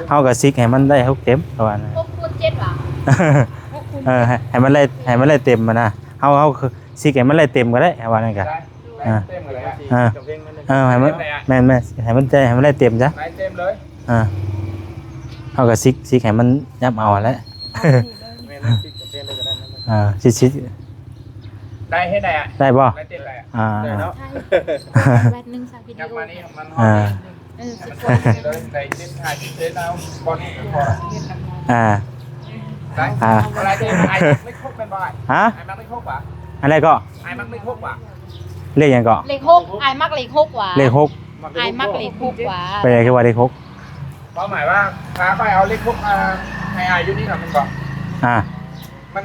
S2: เฮาก็ซิกให้มันได้6 เต็มประมาณนั้น
S4: 6 คูณ 7หวะ
S2: ให้มันได้เต็มมานะเฮาคือซิกให้มันได้เต็มก็ได้ว่านั่นก็
S3: เต็มเลย
S2: ให้มันแม่ให้มันได้เต็มจ้ะ
S3: เต็มเลย
S2: เฮาก็ซิกให้มันยับเอาแหละซิก
S3: ได้ให้ได้อ่ะ
S2: ได้บ่
S3: ได้เต็มเลย
S2: ได้เนาะ
S4: แบตนึง3 วิดี
S3: ยับ
S4: โอ
S3: มานี่มัน
S4: 10
S3: เลยได้เต็มถ่ายเต็มเอาบอลนี่พอได้อะไรที่ไอ้ไม่ครบเป็นบ่อยไอ้มันไม่ครบป่ะ
S2: อะไรก็
S3: ไอ้มันไม่ครบป่ะ
S2: เลขยังก็
S4: เลข6อายมักเลข6หวะ
S2: เลข6
S4: อายมักเลข6หวะ
S2: ไปไหนคือว่าเลข6
S3: เพราะหมายว่าถ้าไปเอาเลขครบให้อายุนี่น่ะมันบอกมัน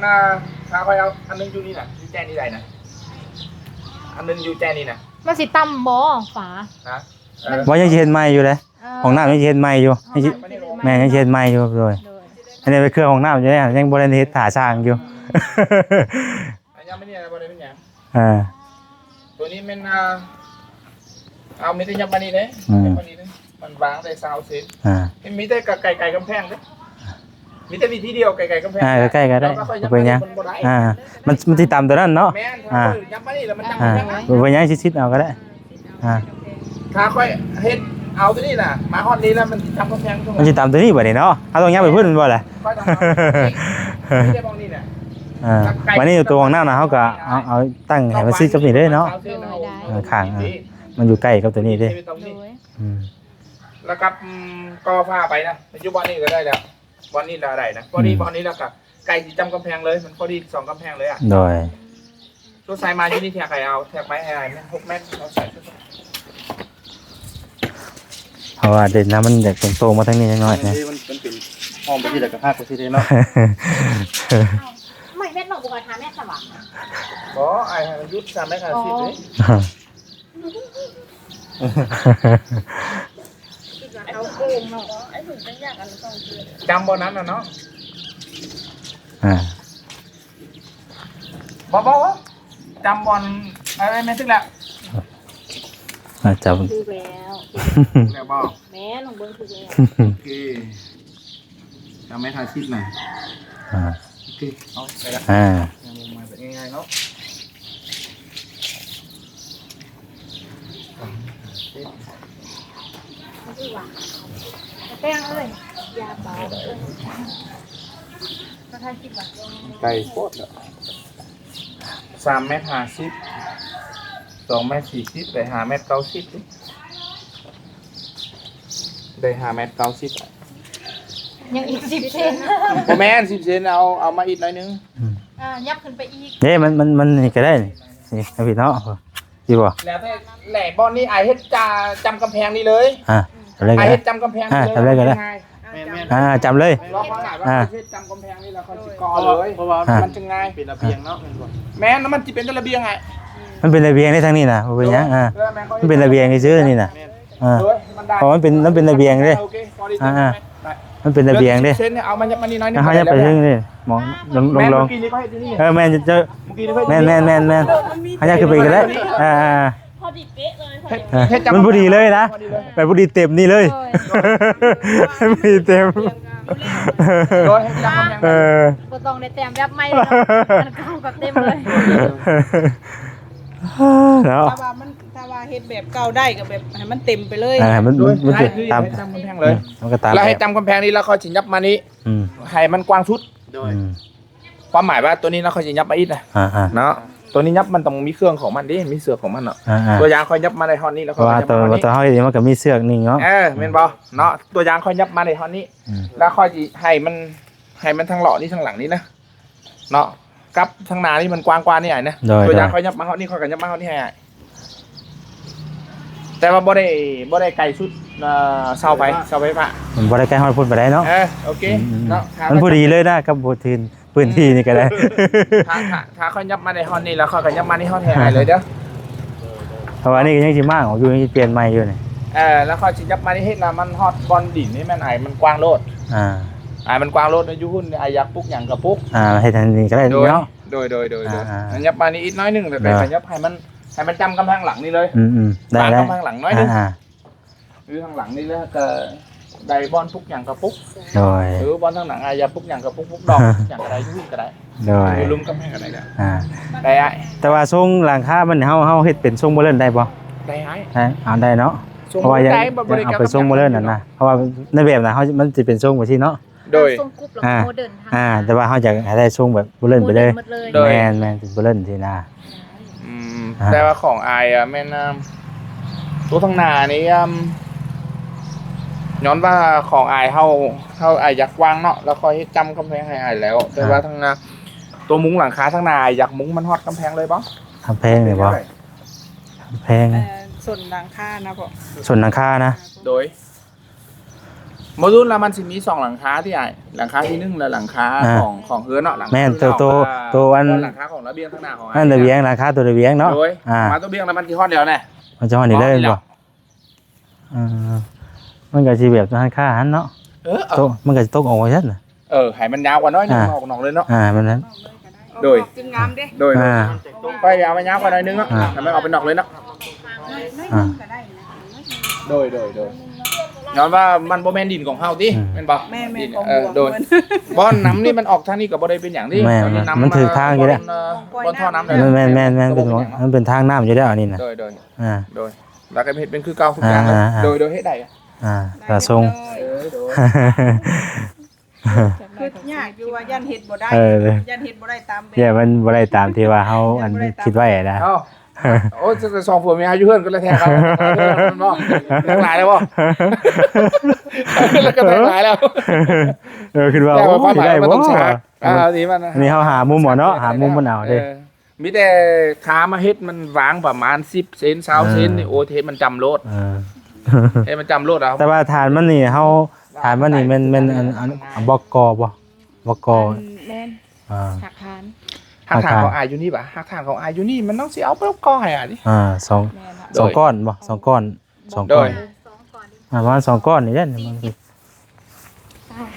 S3: ถ้าไปเอาอันนึงอยู่นี่น่ะอยู่แจนี่ใดนะอันนึงอยู่แจนี่น่ะ
S4: มันสิต่ำบ่ฝา
S2: ว่ายังเห็นใหม่อยู่เลยของน้ำยังเห็นใหม่อยู่แม่ยังเห็นใหม่อยู่เลยอันนี้เป็นเครื่องของน้ำอยู่เนี่ยยังบริเวณถาช่างอยู่
S3: ยังไม่เนี่ยบริเวณยัง ตัวนี้มันเอามีแต่ยับมานี่เลยยับมานี่เลยมันวางได้ซาวเซนมีแต่ไก่กำแพงเลยมีแต่วิธีเดียวไก่กำแพง
S2: ใกล้ๆก็ได้เป็นยังมันติดตามตัวนั้นเนาะ
S3: แม่ยับมานี่แล้วมันจำกำแพงนะ
S2: เป็นยังชิดๆเอาก็ได้
S3: ถ้าค่อยเฮ็ดเอาตัวนี้น่ะมาฮอดนี้แล้วมันจำกำแพงมัน
S2: จะตามตัวนี้บ่ได้เนาะเอาตรงนี้ไปพูดมันบ่แหละ
S3: ค่อยทำไม่ได้บางนี่น่ะ
S2: วันนี้ตัวของหน้านะเขาก็เอาตั้งให้มันซิดกับนี่เลยเนาะข้างมันอยู่ใกล้กับตัวนี้ดิ
S3: แล้วกับก็ผ้าไปนะปัจจุบันนี้ก็ได้แล้ววันนี้เราได้นะพอดีวันนี้แล้วกับไก่ที่จำกำแพงเลยมันพอดี2 กำแพงเลยอ่ะ
S2: โดย
S3: ตัวสายมาที่นี่แทกไข่เอาแทกไม้ไอ้6 เมตรเราใส่
S2: เพราะว่าเด่นนะมันอยากตรงๆมาทั้งนี้น้อยๆนะ
S5: มันเป็นห้องไปที่ไหนก็หักไปที่ไหนเนาะ
S4: ไม่แม่นบอกว่าทาแม่สว่าง
S3: อ๋อไอ้ยุทธ3 เมตร50เลย
S4: เอาโกงเนาะไอ้ถึงจังอยากอัน2 เดือน
S3: จำบนนั้นน่ะเนาะบ่จำบอลอะไรไม่ถึงแล้ว
S2: จำ
S4: คือแล้ว
S3: บอก
S4: แม่ลงเบิ้งคือแล้ว
S3: โอเคจำไม่ทันชิดหน่อยโอเคเอาไปละมาแบบง่ายๆเนาะ
S4: แป้งเอ้ย
S1: ยาเบาก็ท่านคิดว่า
S3: ไก่โคตร3 เมตร 50 2 เมตร 40ได้5 เมตร 90ได้5 เมตร 90
S1: ยังอีก10 เซน
S3: บ่แม่น10 เซนเอามาอีกหน่อยนึง
S1: ยับขึ้นไปอีก
S2: เด้มันนี่ก็ได้นี่เอาพี่เนาะดีบ่
S3: แล้วแต่แหล่บอลนี่ไอเฮ็ดจำกำแพงนี่เลย
S2: ทำเลย
S3: ไอ
S2: ก็ได้
S3: เฮ็ดจำกำแพงนี่เลย
S2: ทำเลยก็ได้
S3: ง่าย
S2: จำเลย
S3: ๆรอเขาหน่อยว่าเฮ็ดจำกำแพงนี่แล้วเขาสิกอเลย
S5: เพราะว่า
S3: มันจะง่าย
S5: เป็นระเบียงเนาะเป็นบ่
S3: แม้นแล้วมันจะเป็นระเบียงไง
S2: มันเป็นระเบียงได้ทั้งนี้นะบ่เป็นหยังมันเป็นระเบียงซื่อๆนี่น่ะเพราะมันเป็นระเบียงเด้
S3: โอเคพอดี
S2: มันเป็นระเบียงเด้
S3: เส้นเนี่ยเอามันยับมานี่น้อยนึง
S2: เฮาจะไปถึงนี่มองล
S3: แม่
S2: ง
S3: เมื่อกี้นี่ก็ให้ที่นี่
S2: แม่นจะ
S3: เมื่อกี้นี่ก็
S2: แม่นเฮาจะขึ้นไปก็ได้มันพอดีเลยนะไปพอดีเต็มนี่เลยพอดีเต็ม
S3: โดยให้จำกำแพง
S1: ก็ต้องได้แต้มแบบไม่เลยมันเข้ากับเต็มเลย
S2: แล้ว
S4: ถ้าว่าเฮ็ดแบบเก่าได้ก็แบบให้มันเต็มไปเลย
S2: มัน
S3: โดย
S2: ติด
S3: ให้
S2: ตาม
S3: จำกำแพงเลย
S2: มันก็ตาม
S3: แล้วให้จำกำแพงนี้แล้วเขาสิยับมานี้
S2: อืม
S3: ให้มันกว้างสุด
S5: โดย
S3: ความหมายว่าตัวนี้เราเขาจะยับมาอีกนะ เนาะตัวนี้ยับมันต้องมีเครื่องของมันดิมีเสือกของมันเนาะตัวอยางคอยยับมาในท่อนนี้แล้ว
S2: เพ
S3: เขา
S2: ราะว่า
S3: ยับ
S2: ตัว
S3: มานี้
S2: เฮาเองมันก็มีเสือกนี่เนาะ
S3: เมนบอเนาะตัวอยางคอยยับมาในท่อนนี้ แล้วคอยจะให้มันทางหล่อนี่ทางหลังนี้นะเนาะกับทางหน้านี่มันกว้างกว่านี่ไอ้นะตัวอยางคอยยับมาท่อนนี้คอยกันยับมาท่อนนี้ให้แต่ว่าบ่ได้ไกลสุดเสาไฟฟ้า
S2: มันบ่ได้ใกล้ฮอดพุ่นไปได้เนาะ
S3: โอเคเนาะ
S2: มันพอดีเลยนะกับพื้นที่นี่ก็ได้
S3: ถ้าเขายับมาในท่อนนี้แล้วเขาก็ยับมาในท่อนให้เลยเด้อ
S2: เพราะว่านี่ก็ยังสิมากของอยู่ยังเปลี่ยนใหม่อยู่นี่
S3: แล้วเขาสิยับมาในเฮ็ดแล้วมันฮอตบอลดินนี่มันมันกว้างโลด มันกว้างโลดอยู่หุ่นอยากปุ๊กหยังกับปุ๊ก
S2: ให้ทันนี้ก็ได้เนาะ
S3: โดยมันยับมานี่อีกน้อยนึงแต่ไปยับให้มันจำกำแพงหลังนี่เลย
S2: ได้
S3: กำแพงหลังน้อยนึงหรือทางหลังนี่แล้วก็ได้บอลปุ๊กหยังกับปุ๊ก
S2: โดย
S3: หรือบอลทางหลังอยากปุ๊กหยังกับปุ๊กดอกหยังก็ได้ยุ่งก็ได้
S2: โดย
S3: ลุมกำแพงก็ได้ได้
S2: แต่ว่าทรงหลังคามันเฮาเฮ็ดเป็นทรงโมเดิร์นได้บ่
S3: ได้
S2: ได้เนาะเพราะว่ายังเอาไปทรงโมเดิร์นนั่นนะเพราะว่าในแบบน่ะมันสิเป็นทรงแบบที่เนาะ
S3: โดย
S1: ทรงกรุ๊ปหรอโมเดิร์น
S2: แต่ว่าเฮาจะให้ได้ทรงแบบโมเดิร์นไปเลย
S3: โดย
S2: แม่นเป็นโมเดิร์นที่น่ะ
S3: แต่ว่าของไอ้แม่นตัวทางหน้านี่ย้อนว่าของไอ้เฮาอยากวางเนาะแล้วคอยจำกำแพงให้ไอ้แล้ว แต่ว่าทางหน้าตัวมุ้งหลังคาทางหน้าอยากมุ้งมันฮอดกำแพงเลยบ่
S2: กำแพงนี่บ่กำแพง
S4: ส่วนหลังคานะพ่อ
S2: ส่วนหลังคานะ
S3: โดยโมดูลแล้วมันสิมี2หลังคาที่ไอ้หลังคาที่1และหลังคาของเฮือนเนาะหลัง
S2: แม่นตัวอัน
S3: หลังคาของระเบียงทางหน้าของไอ้
S2: นั่นระเบียงหลังคาตัวระเบียงเนาะ
S3: โดยมาตัวเบียงแล้วมันสิฮอดเดียวแน่
S2: มันจะฮอดนี่เลยบ่มันก็สิแบบหลังคาหันเนาะมันก็สิตกออกว่าซั่นน่ะ
S3: ให้มันยาวกว่าน้อยนึงออกนอกเลยเนาะ
S2: มันนั้น
S3: โดย
S4: จึงงามเด้
S3: โดยไปยาวไปยาวกว่าน้อยนึงเนาะให้มันออกเป็นนอกเลยเนาะ
S4: ก็ได้นะ
S3: โดยย้อนว่ามันบ่แม่นดินของเฮาติแม่นบ่
S4: แม่
S3: ดิน
S4: ของ
S3: โดยบ่อนน้ำนี่มันออกทางนี้ก็บ่ได้เป็นหยังติ
S2: แม่มันถือทางอยู่แล้ว
S3: บ่อนท่อน้ำเลย
S2: แม่นมันเป็นทางน้ำอยู่แล้วอันนี้น่ะ
S3: โดย
S2: อ่า
S3: แล้วก็เฮ็ดเป็นคือเก่าทุกอย่างเลยโดยเฮ็ดได้
S2: แต่ทรง
S4: คือยากอยู่ว่ายันเฮ็ดบ่ได้ยันเฮ็ดบ่ได้ตามแบบ
S2: เนี่ยมันบ่ได้ตามที่ว่าเฮาอันคิดไว้นะ
S3: เอ้าโอ้จะสองผัวเมียอยู่เฮือนก็แล้วแท้ครับมันบ่ทั้งหลายแล้วบ่แล้วก็ทั้งหลายแล้ว
S2: คิดว่า
S3: แต่
S2: โอ้
S3: ว่าความหมาย
S2: ได้
S3: มัน
S2: บ่
S3: ต้องใช้นี่มัน
S2: อันนี้เฮาหามุมบ่เนาะหามุมมันเอาเด้
S3: มีแต่ขามาเฮ็ดมันวางประมาณ10เซน20เซนนี่โอ้เทมันจำโลดเทมันจำโลดเอา
S2: แต่ว่าฐานมันนี่เฮาฐานมันนี่มันอันบกบ่
S1: แม่นหักฐาน
S3: หักฐานของอายุนี่ป่ะหักฐานของอายุนี่มันต้องสิเอาไปก่อให้อ่ะดิ
S2: สองก้อนบ่2ก้อน2ก้อนประมาณ2ก้อนนี่แหละมัน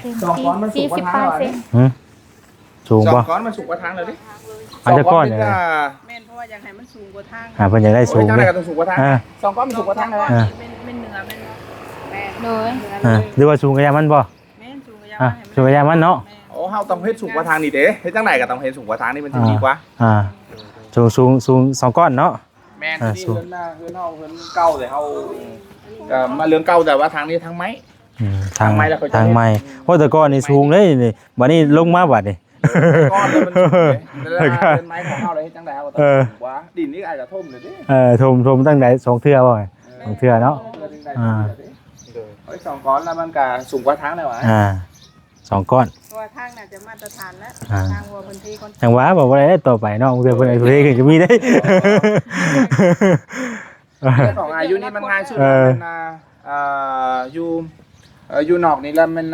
S2: คือ
S3: 2ก้อนมันสูงกว่าทางเลย
S2: สูงบ่
S3: 2ก้อนมันสูงกว่าทางเลยดิ
S2: อาจจะก้อนเนี่ย
S4: แม่นเพราะว่าอยากให้มันสูงกว่าทาง
S2: เพิ่นอยากได้สูง
S3: จัง
S2: เล
S3: ได๋
S2: ย
S3: ก็ต้องสูงกว่าทาง2ก้อนมันสูงกว่าทางเลย
S4: เป็นเหนือเป็นแม่น
S1: เลย
S2: หรือว่าสูงกว่ามันบ่
S4: แม่นสูงกว่า
S2: สูงกว่ามันเนาะ
S3: โอ้เฮาต้องเฮ็ดสูงกว่าทางนี่เด้เฮ็ดจังได๋ก็ต้องเฮ็ดสูงกว่าทางนี่มันจะดีกว่า
S2: สูง2ก้อนเนาะ
S3: แม่นที่เฮือนหน้าเฮือนเฮาเฮือนเก่าแต่เฮาก็มาเรื่องเก่าแต่ว่าทางนี้ทางไม้
S2: ทางทางใหม่เพราะแต่ก่อนนี่สูงเลยนี่บัดนี้ลงมาบัดนี่
S3: ก้อนแล้วมันสูงเลยแล้วเป็นไม้ของเฮาเลยจังได๋เฮาก็ต้องสูงกว่าดินนี่อาจจะท่มเลยดิ
S2: ทมตั้งแต่2เทื่อบ่2เทื่อเนาะ
S3: เฮ้ย2ก้อนแล้วมันก็สูงกว่าทางแล้ววะ
S2: 2ก้อน
S4: เพราะว่าทางน่าจะมาตรฐานแล้วทางวัวเพิ่นที่คน
S2: จังหวะบอกว่าได้ต่อไปเนาะเพิ่นไอ้เพลงก็มีได้
S3: ของอายุนี่มันง่ายสุดมันอยู่นอกนี่แล้วมัน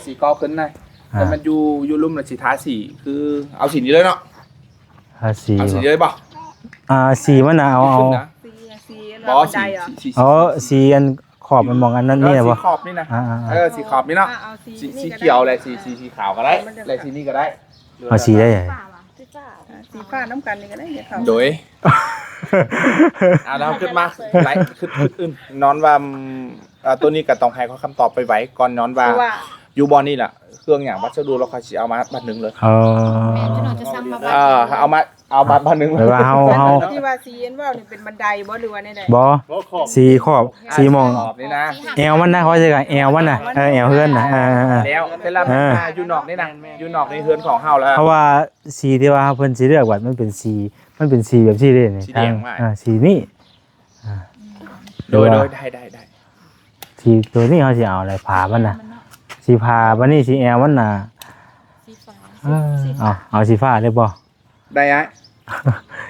S3: สีกอขึ้นได้แต่มันอยู่ลุ่มละสีทาสีคือเอาสีนี้เลยเนาะเอาสีเลยป่ะ
S2: สีมันเอา
S4: สี
S3: บอ
S4: บันไดเหรอ
S2: สีอันขอบมันมองอันนั้นนี่บ่
S3: สีขอบนี่นะสีขอบนี่เนาะสีเขียวอะไรสีขาวก็ได้อะไรสีนี้ก็ได้
S2: เอาสีได้
S4: สีฟ้าน้ำกันนี่ก็ได้เดี๋ยวเขา
S3: โดยเราขึ้นมาไหลขึ้นอื่นนอนว่าตัวนี้ก็ต้องให้เขาคำตอบไปไว้ก่อนนอนว่าอยู่บอลนี่แหละเครื่องอย่างวัสดุเราคอยเอามาบัตรหนึ่งเลย
S1: แม่จะนอนจะซ้ำมาบ้าน
S3: เอามาบัตรหนึ่งเลย
S2: ว่าเฮา
S4: ที่ว่าสีอันว่านี่เป็นบันไดบ่หรือว่าไหน
S2: บ่สีขอบสีมอง
S3: นี่นะ
S2: แอวมันนะเขาจะแอวมันนะแอวเฮือนนะ
S3: แล้วเวลาอยู่นอกนี่นะอยู่นอกในเฮือนของเฮาแล้ว
S2: เพราะว่าสีที่ว่าเพิ่นสิเลือกว่ามันเป็นสีแบบที่เด้นี่ทางสีนี้
S3: โดยได้
S2: สีตัวนี้เขาสิเอาอะไรผ่ามันน่ะสีผ่าบัดนี้สีแอวมันน่ะ
S1: สีฟ้า
S2: เอาสีฟ้าเลยบ่
S3: ได้ฮะ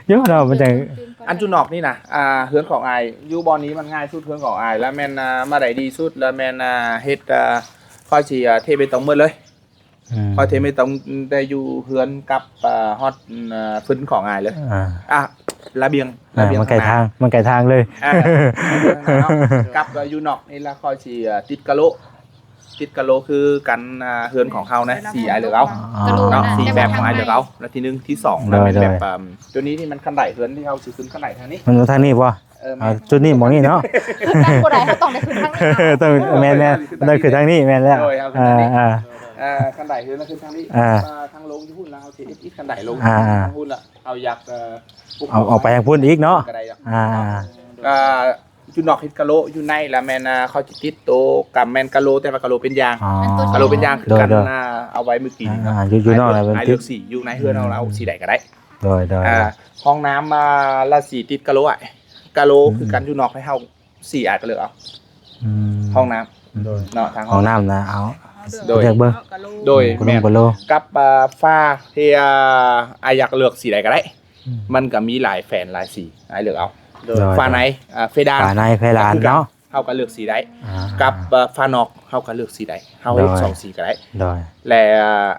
S2: เยอะเนาะมันจัง
S3: อันจุนอกนี่นะเฮือนของอายอยู่บอลนี้มันง่ายสุดเฮือนของอายแล้วแม่นมาได้ดีสุดแล้วแม่นเฮ็ดค่อยสิเทไปตรงหมดเลยค่อยเทไปตรงได้อยู่เฮือนกับฮอตฟื้นของอายเลยระเบียง
S2: มันไกลทางเลย
S3: กับอยู่นอกนี่ละค่อยสิติดกะโลคือกันเฮือนของเฮานะ4อายเหลือเอาเนาะ4แบบของอายเหลือเอาแล้วที่1ที่2แล้วเป็นแบบตัวนี้ที่มันคันไดเฮือนที่เฮาสิขึ้นคันไดทางนี้
S2: มันทางนี้บ่จุดนี้หมองนี่เนาะ
S1: นั่งบ่ได้เขาต้องได้ขึ้นทางนี้
S2: ต้องแม่นได้ขึ้นทางนี้แม่นแล้ว
S3: คันไดเฮือนขึ้นทางนี้ทางลงที่พุ่นแล้วเฮาสิอีกคันไดลงทางพุ่นละเอาอยาก
S2: เอาไปทางพุ่นอีกเนาะ
S3: อยู่นอกฮิตกะโลอยู่ในแล้วแม่นเขาจะติดโตกับแม่นกะโลแต่ว่ากะโลเป็นยางกะโลเป็นยางคือกันเอาไว้มื้อกี้
S2: อยู่นอกแล้ว
S3: เลือกสีอยู่ในเฮือนเราสีใดก็ได้
S2: โดย
S3: ห้องน้ำมาละสีติดกะโลอ่ะกะโลคือกันอยู่นอกให้เฮาสีอาจก็เลือกเอาห้องน้ำโดยเนาะทาง
S2: ห้องน้ำนะเอา
S3: โดย
S2: เบิ่ง
S3: โดยแม่กับฟ้าเฮียอยากเลือกสีใดก็ได้มันก็มีหลายแฝนหลายสีให้เลือกเอาฟ้าในเฟดาน
S2: เนาะ
S3: เฮาก็เลือกสีได้กับฟ้านอกเฮาก็เลือกสีได้เฮาเลือก2สีก็ได้และ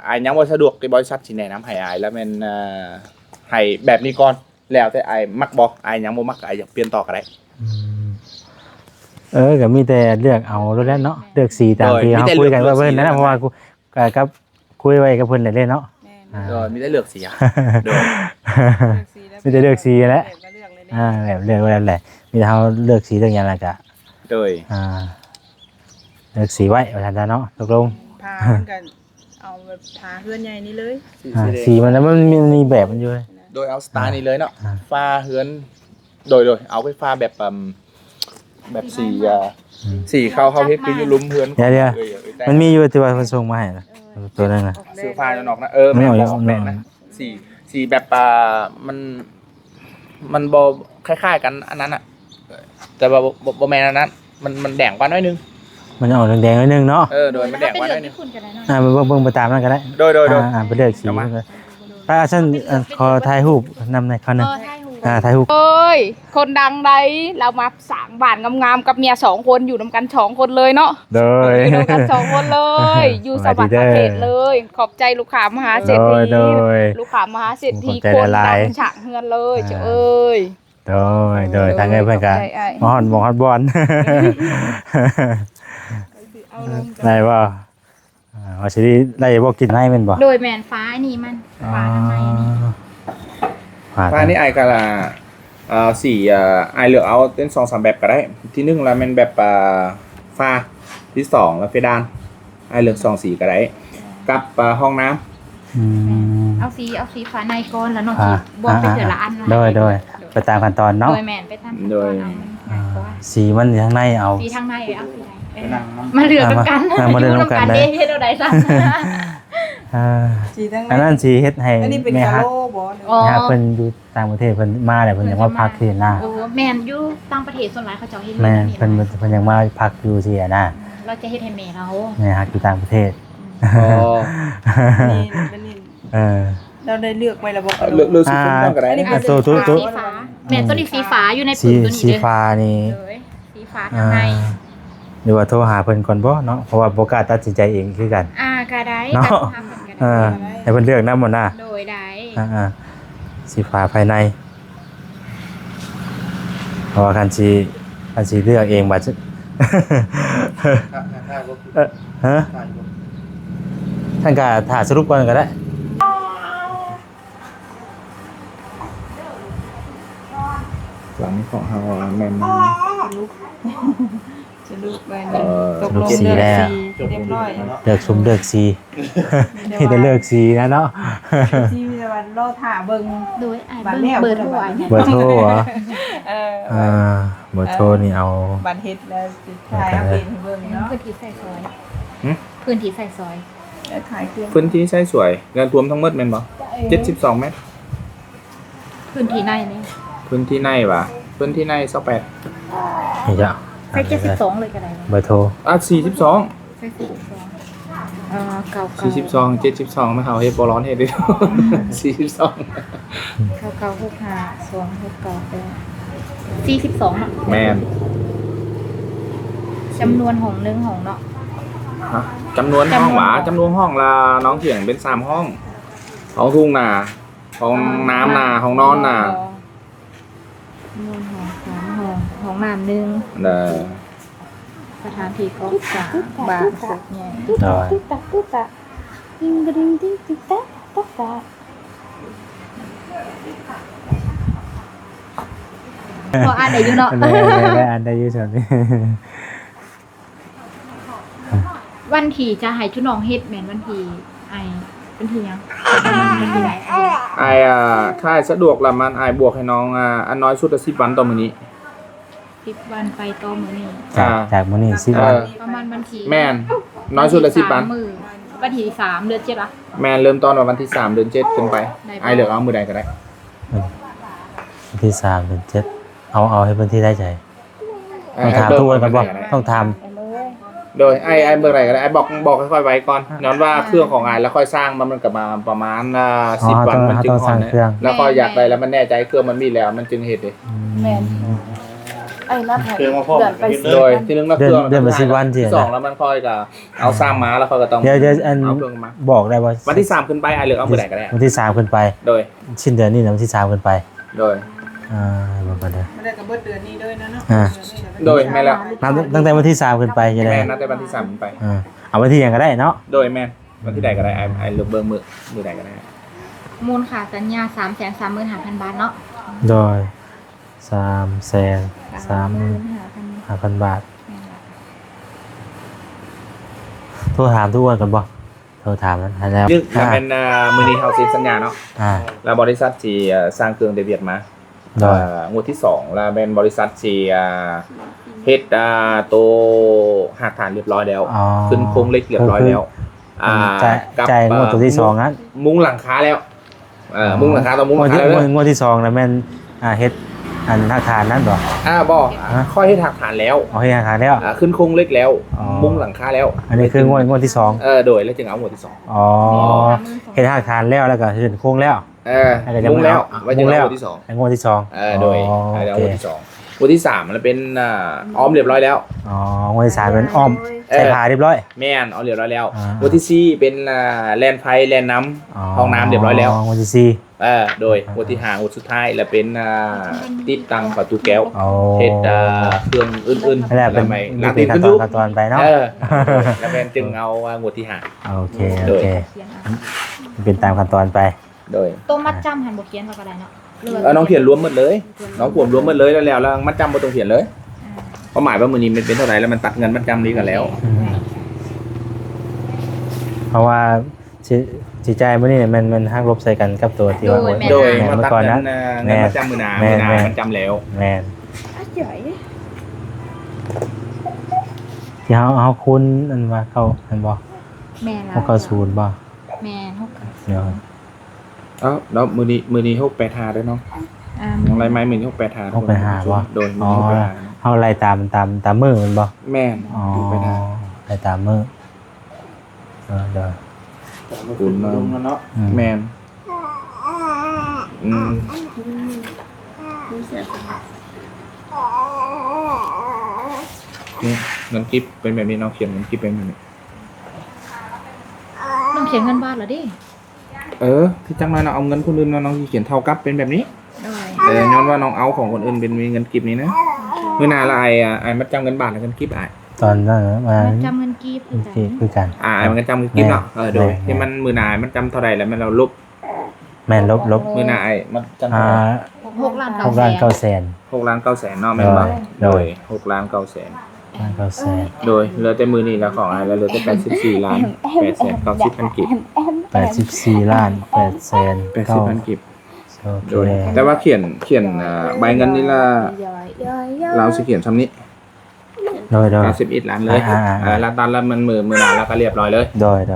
S3: อายยังบ่สะดวกที่บริษัทสิแนะนำให้อายแล้วแม่นให้แบบนี้ก่อนแล้วแต่อายมักบ่อายยังบ่มักอายอยากเปลี่ยนต่อก็ได้
S2: ก็มีแต่เลือกเอาแล้วเนาะเลือกสีตามที่เฮาคุยกันว่าเพิ่นนั่นน่ะเพราะว่ากับคุยไว้กับเพิ่นได้เนาะ
S3: มีได้เลือกสีอ่ะ
S2: มีแต่เลือกสีแหละแบบเลือกไว้แล้วแหละมีแต่เฮาเลือกสีเรื่องอย่างไรก็
S3: โดย
S2: เลือกสีไว้ว่าซั่นเนาะตกลง
S4: พามันกันเอาแบบทาเฮือนใหญ่นี่เลย
S2: สีมันแล้วมันมีแบบมันอยู่
S3: โดยเอาสไตล์นี้เลยเนาะฟ้าเฮือนโดยเอาไปฟ้าแบบสีเข้าเฮ็ดคืออยู่ลุ่มเฮือน
S2: เดี๋ยวมันมีอยู่ที่ว่าเพิ่นส่งมาให้ตัวนั้นน่ะ
S3: ซื้อฟ้านอกนะไม่ออกแบบนะสีแบบมันบ่คล้ายๆกันอันนั้นอ่ะแต่ว่าบ่แม่นอันนั้นมันแดงกว่าน้อยนึง
S2: มันออกแดงๆนิดนึงเนาะ
S3: โดยมันแดงกว่าน้อยนึง
S2: เบิ่งไปตามนั้นก็ได้
S3: โดย
S2: ไปเลือกสีป้าฉันขอถ่ายรูปนำในเขานึงถ่ายรูป
S1: คนดังใดเรามาสร้างบ้านงามๆกับเมีย2คนอยู่นำกัน2คนเลยเนาะอยู่นำกัน2คนเลยอยู่สวรรค์ประเทศเลยขอบใจลูกค้ามหาเศรษฐีลูกค้ามหาเศรษฐีคนดังฉากเฮือนเลยเจ้าเอ้ย
S2: โดยทางเงินเพื่อนกันมอฮอดบอลได้ป่ะว่าสิได้บ่กินให้มันบ่
S1: โดยแมนฟ้านี่มันฟ้าทางในนี่
S3: ฟ้านี่ไอกะละสีไอเลือกเอาเป็น 2-3 แบบก็ได้ที่1แล้วมันแบบฟ้าที่2แล้วเฟดานไอเลือก2สีก็ได้กับห้องน้
S1: ำเอาสีฟ้าในก่อนแล้วน้องสิบ่ไปเทื่อละอัน
S2: โดยไปตามขั้นตอนเนาะ
S1: โดยแม่นไปตามขั้นตอนเอา
S2: สีมันข้างในเอา
S1: สีทางในเอาสีไหน
S5: นั่งน้ำ
S1: มาเลือกกัน
S2: มาเลือกกัน
S1: เด้เฮ็ดเอาได้ซะ
S4: สีทั้ง
S2: อันนั้นสิเฮ็ดให้
S4: อันนี้เป็น
S2: แม่
S4: กะ
S2: ฮัก
S4: โลบ่
S1: อ๋อ
S2: แม่ฮักเพิ่นอยู่ต่างประเทศเพิ่นมาแล้วเพิ่นยังมาพักที่หน้า
S1: โอ้แม่นอยู่ต่างประเทศส่วนหลายเขาเจ้าเฮ็ด
S2: แม่
S1: แบบนี้
S2: เพิ่นยังมาพักอยู่ที่หน้า
S1: เราจะเฮ็ดให้แม่เรา
S2: แม่ฮักอยู่ต่างประเทศ
S3: อ๋อ
S4: นี่
S2: เออ
S4: เราได้เลือกไว้แล้วบ่กะโล
S3: เลือกสีฟ้าก็ได้
S2: อ่าตัว
S1: สีฟ้าแม่นตัวนี้สีฟ้าอยู่ในปื
S2: สี
S1: นตัวนี้
S2: สี
S1: เด้อ
S2: ฟ้านี่
S1: เลยสีฟ้าทางใน
S2: หรือว่าโทรหาเพิ่นก่อนบ่เนาะเพราะว่าบ่กล้าตัดสินใจเองคือกัน
S1: ก็ได้
S2: เนาะ
S1: ทำเหมือนกัน
S2: เออให้เพิ่นเลือกนำหมดน่ะ
S1: โดยได้
S2: สีฟ้าภายในเพราะว่าคันสิเลือกเองบัด
S5: ถ้าก็คือ
S2: ฮะ
S5: ถ่ายอยู่
S2: ท่านก็ถ่ายสรุปก่อนก็ได้
S3: หลังของเฮาแม่น
S4: จะเลือกไว้
S3: เอ่อ
S4: ตกลงเลือกสีเรียบร้อย
S2: เลือกชุมเลือกสีที่ได้เลือกสีนะเนาะ
S4: ที่มีวันรอถ่าเบิ่ง
S1: โดยไอ้
S4: บัตรแล้ว
S1: เบอร์โทรไอ้เนี่ย
S2: เบอร์โทรเหรอ
S4: เออ
S2: เบอร์โทรนี่เอา
S4: บัตรเฮ็ดแล้วสิถ่ายเอาเองให้เบิ่งเนาะ
S1: พื้นที่ใส่ซอยพื้นที่ใส่ซอย
S4: แล้วถ่ายเครื่อง
S3: พื้นที่ใช้สวยเงินรวมทั้งหมดแม่นบ่72เมตร
S1: พื้นที่ในนี่
S3: พื้นที่ในวะพื้นที่ใน28
S2: นี่จ้ะ
S1: ใส่72เลยก็ได้
S2: เบอร์โทร
S3: 42
S1: ใส่42เก่า
S3: 42 72ไม่เฮาเฮ็ดบ่ร้อนเฮ็ดเด้อ42
S1: เก่า65 2 6 9 8 42เนาะ
S3: แม่น
S1: จำนวนห้องนึงห้องเนาะ
S3: ฮะจำนวนห้องหวาจำนวนห้องละน้องเถียงเป็น3ห้องห้องทุ่งนาห้องน้ำนาห้องนอนนา
S1: จำนวนห้อง3ห้องน้ำนึง
S3: เด้อ
S1: สถานที่ก็3บาทสุดใหญ่
S2: ได้
S1: ติ๊กตักติ๊กตักติ๊งกระดิ่งติ๊งติ๊กตักต๊อกตักพออ่านได้อยู่เนาะ
S2: ได้อันได้อยู่ส่วนนี้
S1: วันที่จะให้ชุน้องเฮ็ดแม่นวันที่ไอวันที่หยังวันที่ไหน
S3: ถ้าสะดวกละมันบวกให้น้องอันน้อยสุดละ10 วันต่อมื้อนี้
S1: 10 วันไปต่อมื้อนี้
S2: จากมื้อนี้10วัน
S1: ประมาณวันที่
S3: แม่นน้อยสุดละ10 วัน
S1: มื้อวันที่3เดือน7ป่ะ
S3: แม่นเริ่มต้นวันที่3เดือน7ขึ้นไปเลือกเอามื้อใดก็ได้
S2: วันที่3เดือน7เอาให้เพิ่นที่ได้ใจต้องถามทุกคนกันบ่ต้องถาม
S3: โดยเมื่อไหร่ก็ได้บอกค่อยๆไว้ก่อนย้อนว่าเครื่องของแล้วค่อยสร้างมันก็มาประมาณ10 วันมันจึงพอนะแล้วก็อยากได้แล้วมันแน่ใจเครื่องมันมีแล้วมันจึงเฮ็ดเด้
S1: แม่นไอ้นัดให้
S5: เครื่องมาพร้อม
S1: เดือนไป
S3: โดยที่นึงแล้วเครื่อง
S2: เดือนละ10วันสิ
S3: 2แล้วมันค่อยก็เอาสร้างมาแล้วค่อยก็ต้อง
S2: เดี๋ยวอัน
S3: เอาเครื่องมา
S2: บอกได้ว่า
S3: วันที่3ขึ้นไปเลือกเอามื้อใดก็ได้
S2: วันที่3ขึ้นไป
S3: โดย
S2: สิ้นเดือนนี้นะวันที่3ขึ้นไป
S3: โดย
S2: บอกกันเด้อ
S4: ไม่ได้กับเบิดเดือนนี้ด้วยนะเนาะ
S3: โดยแม่นแล้ว
S2: นับตั้งแต่วันที่3ขึ้นไปจะได้
S3: แม่นนัดแต่วันที่3ขึ้นไป
S2: เอาวันที่หยังก็ได้เนาะ
S3: โดยแม่นวันที่ใดก็ได้เลือกเบิ่งมื้อใดก็ได้
S1: มูลค่าสัญญา 335,000 บาทเนาะ
S2: โดย335,000 บาทโทรถามทุกวันกันบ่โทรถามนั้นแล้ว
S3: นี่ก็เป็นมื้อนี้เฮาเซ็นสัญญาเนาะ แล้วบริษัทที่สร้างเครื่องเดเวียดมา
S2: โดย
S3: งวดที่2แล้วเป็นบริษัทที่เฮ็ดตัวหักฐานเรียบร้อยแล้วขึ้นโครงเหล็กเรียบร้อยแล้ว
S2: จ่ายงวดตัวที่2นั้น
S3: มุ้งหลังคาแล้วมุ้งหลังคาต่อมุ้งห
S2: งว
S3: ลั
S2: ด
S3: งคา
S2: ที่
S3: แล้ว
S2: งวดที่2แล้วแม่นเฮ็ดอันอาคารนั้นบ่
S3: บ่ค่อยเฮ็ดหักฐานแล้ว
S2: เอาให้อาคารแล้ว
S3: ขึ้นโครงเหล็กแล้ว
S2: อ๋อ
S3: มุ้งหลังคาแล้ว
S2: อันนี้คืองวดที่2
S3: โดยแล้วจึงเอางวดที่2
S2: อ๋อเฮ็ดอาคารแล้วแล้วก็ขึ้นโครงแล้ว
S3: มุ้งแล้วไว้จึงเอางวดที่2
S2: ไอ้งวดที่2
S3: โดยเอางวดที่2งวดที่3มันเป็นอ้อมเรียบร้อยแล้ว
S2: อ๋องวดที่3เป็นอ้อมใส่ผ้าเรียบร้อย
S3: แม่นเอาเรียบร้อยแล้ว
S2: อ่า
S3: งวดที่4เป็นแลนไฟแลนน้ำห้องน้ำเรียบร้อยแล้ว
S2: งวดที่
S3: โดยงวดที่5งวดสุดท้ายแล้วเป็นติดตั้งประตูแก้ว
S2: 4เอา
S3: เฮ็ดเครื่องอื่นๆ
S2: นั่นแหละเป็น
S3: หลัง
S2: เป็
S3: ติ
S2: น
S3: ด
S2: ขั้
S3: ขึ้
S2: น
S3: น
S2: ต
S3: อ
S2: อยู่ นขั้นตอนไปเนาะ
S3: แล้วเป็นจึงเอางวดที่5
S2: โอเค
S3: โดย
S2: เป็นตามขั้นตอนไป
S3: โดย
S1: ตัวมัดจำหันบ่เขียนว่าก็ได้เนาะ
S3: น้องเขียนรวมหมดเลย น้องขวมรวมหมดเลยแล้วมัดจำบ่ต้องเขียนเลยเพราะหมายว่ามื้อนี้มันเป็นเท่าไหร่แล้วมันตัดเงินมัดจำนี้กันแล้ว
S2: เพราะว่าสิจ่ายมื้อนี้มันหักลบใส่กันกับตัวที่ว่า
S3: โดย
S2: แม่น
S3: มา
S2: เมื่
S3: ตัด
S2: อก่อน
S3: เงิ
S2: นะ
S3: นเงินมัดจำมื้อหน้ามันจำแล้ว
S2: แม่น
S1: อ่ะเจ๋ย
S2: ที่เฮาคุ้นอันว่าเข้าอันบ่
S1: แม่ละ
S2: เฮาเข้าศูนย์บ่
S1: แม่ฮก
S2: เดี๋ยว
S3: เอ้าแล้วมือนี้685ด้วยเนาะน้องไรไม้มือนี้685
S2: เอาไปหาบ่
S3: โดน
S2: อ๋อ
S3: 685
S2: เฮาไล่ตามมือมันบ่
S3: แม่น
S2: อ๋อ
S3: 685
S2: ไล่ตามมือเดี๋ยว
S3: คุณมา
S5: ลงแล้วเนาะ
S3: แม่นอืมนี่เงินกิฟเป็นแบบนี้เนาะเขียนเงินกิฟเป็นแบบนี้
S1: ต้องเขียนเงินบ้านเหรอดิ
S3: ที่จังเลยเนาะเอาเงินคนอื่นมาน้องที่เขียนเท่ากับเป็นแบบนี้
S1: ได้
S3: แต่ย้อนว่าน้องเอาของคนอื่นเป็นมีเงินกิฟนี้นะเมื่อนาละไอ้มัดจำเงินบาทแล้วเงินกิฟ
S2: ตอนนั้นมา
S1: จำเงินกีบ
S2: คือกัน
S3: ไอ้มันก็จำเงินกิฟเนาะโดย
S2: แม่
S3: ที่มันมือนายมันจำเท่าไรแล้วมันเราลบ
S2: แม่นลบ
S3: มือนายมันจำเท่าไร
S1: 6 ล้าน
S2: 6 ล้าน 9 แสน
S3: 6,900,000เนาะแม่นบ่
S2: โดย
S3: 6,900,000
S2: ล้าน9 แสน
S3: โดยเหลือแต่มือนี่แล้วของไอ้แล้วเหลือแต่84,890,000กิฟ
S2: 84ล้าน8แสน
S3: 80,000กิฟ
S2: โอเค
S3: โดยแต่ว่าเขียนใบเงินนี่ละเราสิเขียนซ้ำนี้
S2: โดย
S3: 91ล้านเลย
S2: อ่า
S3: แล้วตอนแล้วมันมือนานแล้วก็เรียบร้อยเลย
S2: โดย
S3: ไ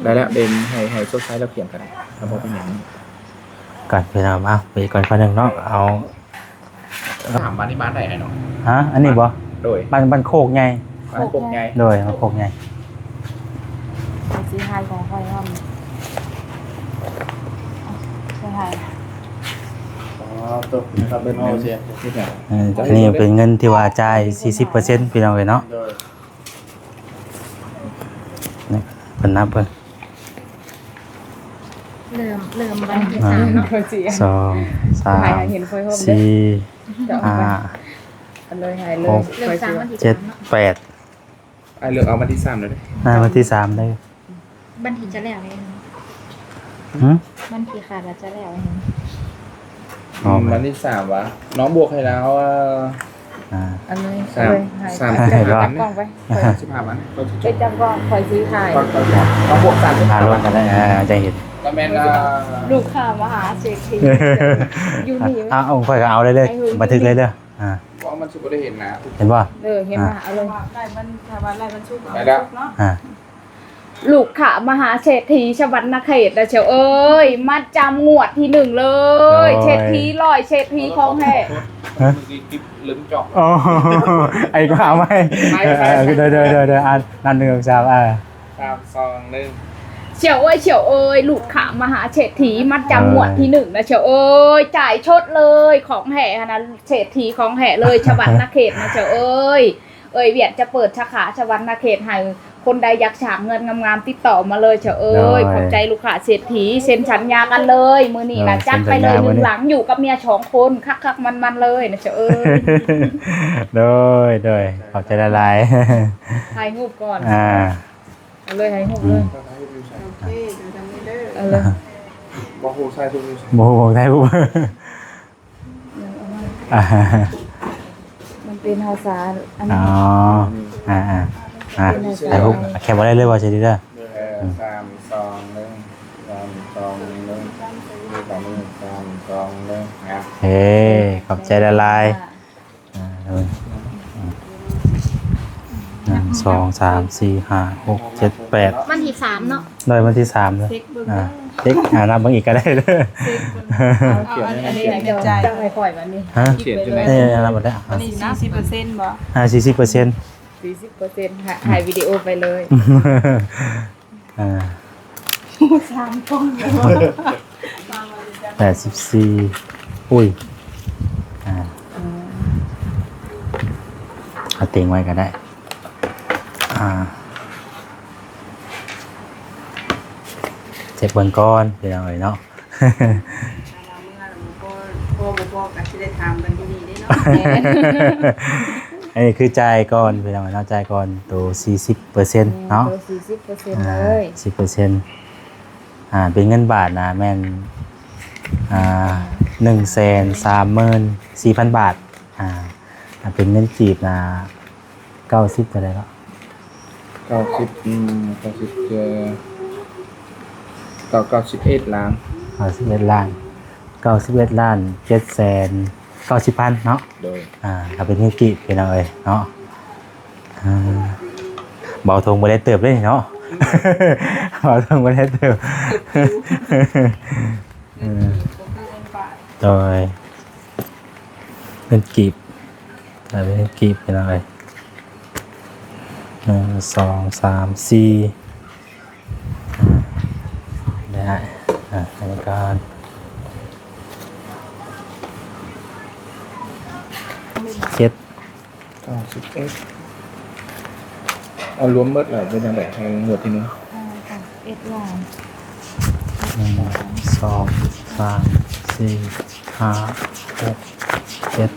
S3: ด้แล้วเดนให้โซไซส์เราเขียนกันครับผมเป็นอย่างนี้
S2: ก่อนไปนำเอาไปก่อนนึงเนาะเอา
S3: ถามบ้านที่บ้านไหนให้น้อง
S2: ฮะอันนี้บ่
S3: โดย
S2: บ้านโคกใหญ่
S3: บ้านปกไง
S2: โดยบ้านโคกใหญ่
S1: สีไฮของใครห้องสีไฮ
S5: อ๋อตกนะครับเป็นโอเสีย
S3: ที่ไหน
S2: อันนี้เป็นเงินที่ว่าจ่าย 40%พี่น้องเอ้ยเนาะ
S5: โดย
S2: นี่เพิ่นนับเพิ่น
S1: เริ่มวันที่3เนาะ
S2: 2 3
S4: เห็นค่อยๆเด้อ
S2: 4
S4: อันเลยหายเลย
S1: เริ่ม3วันที่
S2: 5 7 8
S3: ไอ้เลือกเอามาที่3เลย
S2: วันที่3ได้
S1: บันทีจะแล้วเลย
S2: หึ
S1: บันทีขาดแล้วจะแล้ว
S2: อ๋อ
S3: วันที่3วะน้องบวกให้แล้วว่า
S4: อันเลย
S3: สาม
S4: จับกล้องไป
S3: 15วัน
S4: ไปจับกล้องคอยซื้อถ่าย
S3: น้องบวก3
S2: รวมกันได้จะเห็น
S3: แล้วแม่น
S4: ลูกค้ามหาเศรษฐีอยู่นี่
S2: เอาค่อยก็เอาเลยบันทึกเลยเด้อ
S3: ว่ามันสุดได้เห็นนะ
S2: เห็นบ่
S4: เห็นป่ะเอาเลยไล่มันถ้าว่าไล่มันชุบ
S3: ไปแล้ว
S4: เนาะ
S1: ลูกขามหาเศรษฐีชวัฒนเขตนะเชียวเอ้ยมัดจำงวดที่1เลยเศรษฐีลอยเศรษฐีของแห่
S3: ลืมจอก
S2: โอ้ไอ้ก็เอาไหมเดี๋ยวนั่น1 2 3
S3: 3 2 1
S1: เฉียวเอ้ยลูกขามหาเศรษฐีมัดจำงวดที่1นะเชียวเอ้ยจ่ายชดเลยของแห่นะเศรษฐีของแห่เลยชวัฒนเขตนะเชียวเอ้ยเวียดจะเปิดสาขาชวัฒนเขตให้คนใดอยากฉากเงินงามๆติดต่อมาเลยเชียวเอ้ยขอบใจลูกค้าเศรษฐีเซ็นสัญญากันเลยมื้อนี้นะจัดไปเลย1หลังอยู่กับเมีย2คนคักๆมันๆเลยนะเชียวเอ้ย
S2: โดยขอบใจละลาย
S1: ถ่ายรูปก่อน
S4: เอาเลยให้หุบเลยโอเคเดี๋ยวทำนี้เด้อเอาเลย
S3: บอกโหใช่ทุก
S2: โมโหได้ปุ๊บ
S4: มันเป็นภาษาอัน
S2: อ๋
S4: นี้
S2: แต่ปุ๊บแคปไว้ได้เลยว่าจะดีเด้อ
S3: 3 2 1 3 2 1 3 2 1ครับ
S2: เฮ้ขอบใจละลาย1 2 3 4 5 6 7 8
S1: วันที่3เนาะ
S2: โดยวันที่3เลยเด็กนับเบิ่งอีกก็ได้เด้อ
S4: อันนี้เดี๋ยวจะไปปล่อยมันนี่
S2: ฮะ
S3: เขียนใช่ไหม
S2: นับหมดแล้ว
S4: อันนี้40%บ่
S2: 40%
S4: 40%ถ่ายวิดีโอไปเลย 3กล้องเลย
S2: 84อุ้ยเอาเต็งไว้ก็ได้เจ็บเบิ่งก้อนเป็นยังไงเนาะ
S4: พ่อก็สิได้ถามกันอยู่นี่ได้เนาะ
S2: อันนี้คือจ่ายก่อนเป็นยังไงเนาะจ่ายก่อนตัว 40% เนาะ
S4: 40%เลย
S2: 10%เป็นเงินบาทนะแม่น134,000 บาทเป็นเงินจีบนะ90เท่าไหร่แล้ว
S3: 91 ล้าน
S2: 91 ล้าน91 ล้าน790,000เนาะ
S3: โดย
S2: ถ้าเป็นเงินกีบเป็นเอาเนาะ อ่าเบาทงบ่ได้เติบเลยเนาะ เบาทงบ่ได้เติบ โดยเป็นกีบแต่เป็นกีบเป็นอะไร1 2 3 4ได้ในการเจ็ด
S3: 91เอารวมเบิดแล้วเป็นจังได๋ให้งวดที่นึง
S1: เอ็ดลอง
S2: 1 2 3 4 5 6 7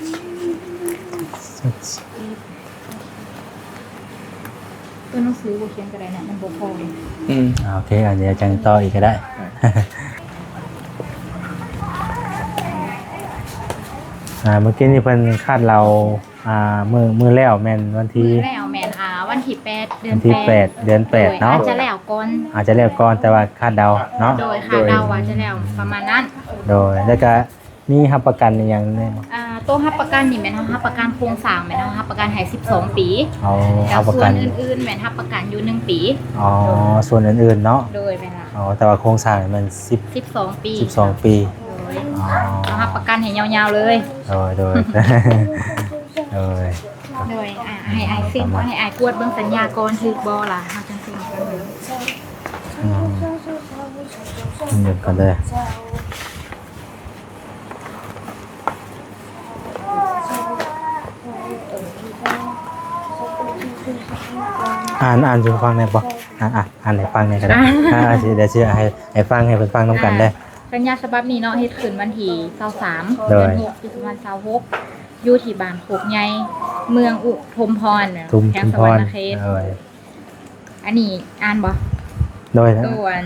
S1: ตัวหนังสือบ่เขียนก็ได้นะมันบ่พอ
S2: โอเคเดี๋ยวจังต่ออีกก็ได้ เมื่อกี้นี่เพิ่นคาดเรามือแล้วแม่นวันที่
S1: แล้วแม่นวันที่8เดือน
S2: วันที่8เดือน8เนาะ
S1: อาจจะแล้วก่อน
S2: อาจจะแล้วก่อนแต่ว่าคาดเดาเนาะ
S1: โดยค่ะเดาว่าจะแล้วประมาณนั้น
S2: โดยแล้วก็มีรับประกันอีกอย่างหนึง
S1: ตัวรับประกันนี่แม่นรับประกันโครงสร้างแม่นรับประกันให้12 ปี
S2: เอา
S1: แล้
S2: รั
S1: ว
S2: บประ
S1: ส่ว
S2: กัน น
S1: อื่นๆแม่นรับประกันอยู่1 ปี
S2: อ๋อส่วนอื่นๆเนาะ
S1: โดยแม่นล่ะ
S2: อ๋อแต่ว่าโครงสร้างมัน
S1: 12 ปี
S2: 12 ปี
S1: โดย
S2: อ๋อ
S1: รับประกันให้ยาวๆเลย
S2: โดย โดย
S1: โดยให้อายเซ็นให้อายกวดเบิ่งสัญญาก่อนถูกบ่ล่ะเฮาจังเซ็นกันเลย
S2: หยุดกันเลยอ่านจนฟังได้ปะอ่านให้ฟังได้ก็ได้เดี๋ยวเชื่อให้ฟังให้เพิ่นฟังน้ำกันได้
S1: สัญญาฉบับนี้เนาะเฮ็ดขึ้นวันที่23
S2: โด
S1: เดือย น6ปี2026อยู่ที่บ้านโคกใหญ่เมืองอุทุมพร
S2: ทุม
S1: แขว
S2: ชุ
S1: ง
S2: ม
S1: ส
S2: พ
S1: วร
S2: ร
S1: รณเขต อันนี้อ่านบ่
S2: โดย
S1: ส่วน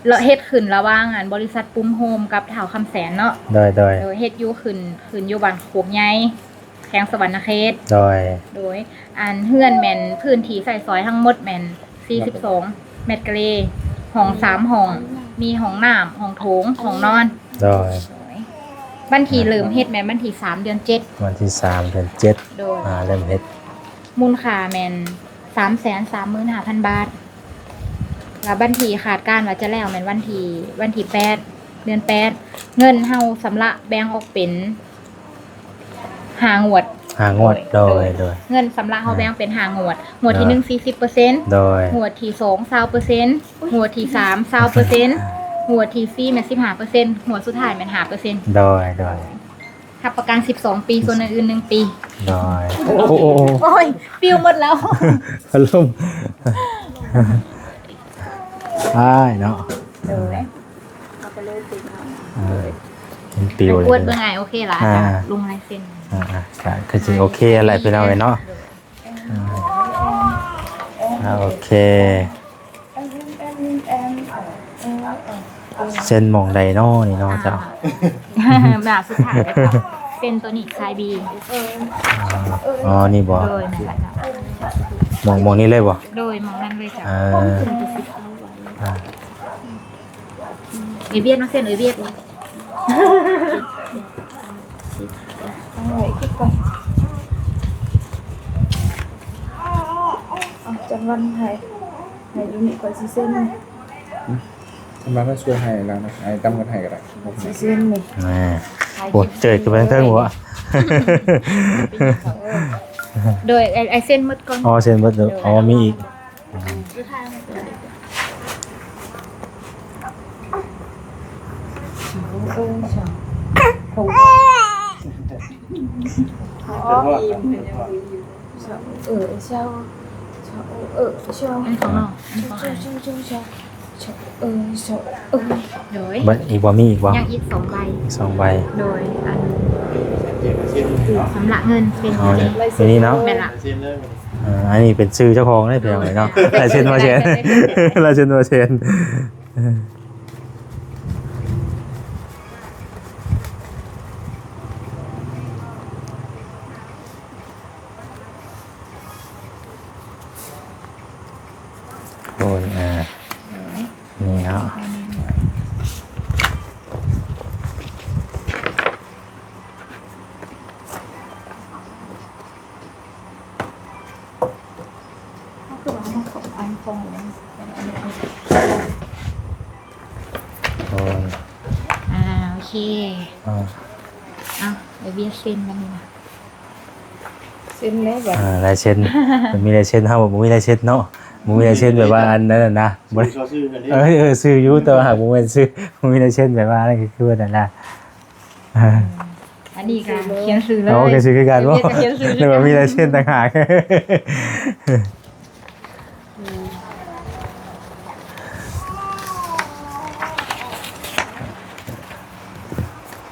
S1: เราเฮ็ดขึ้นระหว่างบริษัทปุ้มโฮมกับเฒ่าคำแสนเนาะ
S2: โดย
S1: โดยเฮ็ดอยู่ขึ้นอยู่บ้านโคกใหญ่แขวงสวรรณเขต
S2: โดย
S1: โดยเฮือนแม่นพื้นที่ใส่ซอยทั้งหมดแม่น42 เมตรกะเลห้อง3ห้องมีห้องน้ำห้องโถงห้องนอน
S2: โดย
S1: วันที่เริ่มเฮ็ดแม่นวันที่3 เดือน 7
S2: วันที่3 เดือน
S1: โดย
S2: 7เริ่มเฮ็ด
S1: มูลค่าแม่น335,000 บาทแล้วบัญชีขาดการว่าจะแล้วแม่นวันที่8 เดือน 8 เงินเฮาสำระแบ่งออกเป็น5 งวด
S2: งวดโดย
S1: เงินสำระเฮาแบ่งเป็น5 งวด งวดที่1 40%
S2: โดย
S1: งวดที่2 20%งวดที่3 20%งวดที่4แม่น15%งวดสุดท้ายแม่น 5%
S2: โดย
S1: รับประกัน12 ปีส่วนอื่นๆ1 ปี
S2: โดยโอ้
S1: โอ้ยปิวหมดแล้ว
S2: พัดลมใช่เนาะ
S1: เด้อ
S2: เป็นปิวเลย
S1: กวดเบิ่งไงโอเคล่ะลงลายเซ็น
S2: ก็จริงโอเคอะไรไปเอาไว้เนาะโอเคเส้นมองใดเนาะนี่เนาะเจ้า
S1: แบบสุดท้ายเลยค่ะเป็นตัวนี้คายบี
S2: อ๋อนี่บ่
S1: โดยนั่นแหละจ้ะ
S2: มองนี่เลยบ่
S1: โดยมองนั่นเลยจ้ะ เอเบียดมาเส้นเอเบียด
S4: จังวันไทยให้ยูนิคอนซิเซน
S3: ทำไมก็ช่วยให้แล้วนะไอ้กำกันให้ก็ได้
S4: ซิเซนนี่
S2: โอ้เจอกันไปทั้งเทิงหัว
S1: โดยไอเส้นมืดก่อน
S2: อ๋อเส้นเบิดอ๋อมีอีก
S1: อันของน้องอันของไอโดย
S2: เบิดอีกบ่มีอีกบ่
S1: ยังอีก2 ใบ
S2: 2 ใบ
S1: โดยอันสำหรับเงินเป็น
S2: อ๋อนี่เนาะ
S1: เป็นละ
S5: เส้นเลย
S2: อันนี้เป็นชื่อเจ้าของได้เพียงไรเนาะลายเซ็นมาเชนลายเซ็นมาเชนโอ้ยนี่เนาะ โอ้ย
S1: โอเค
S2: อ่า
S1: เอาเดี๋ยวเบียร์เซ็นกันนะ
S4: เส้นแล้วแบบ
S2: ลายเซ็นมันมีลายเซ็นเฮาบ่มีลายเซ็นเนาะบ่มีลายเซ็นแบบว่าอันนั้นน่ะนะบ่
S5: เขาซื้อกันดิ
S2: ซื้ออยู่แต่ว่าหากบ่แม่นซื้อบ่มีลายเซ็นแบบว่านั่นคือว่านั่นน่ะ
S1: อันนี้ก็เขียนซื้อเลย
S2: โอเคซื้อคือกันบ่
S1: เขียนซื้อ
S2: แต่ว่ามีลายเซ็นต่างหาก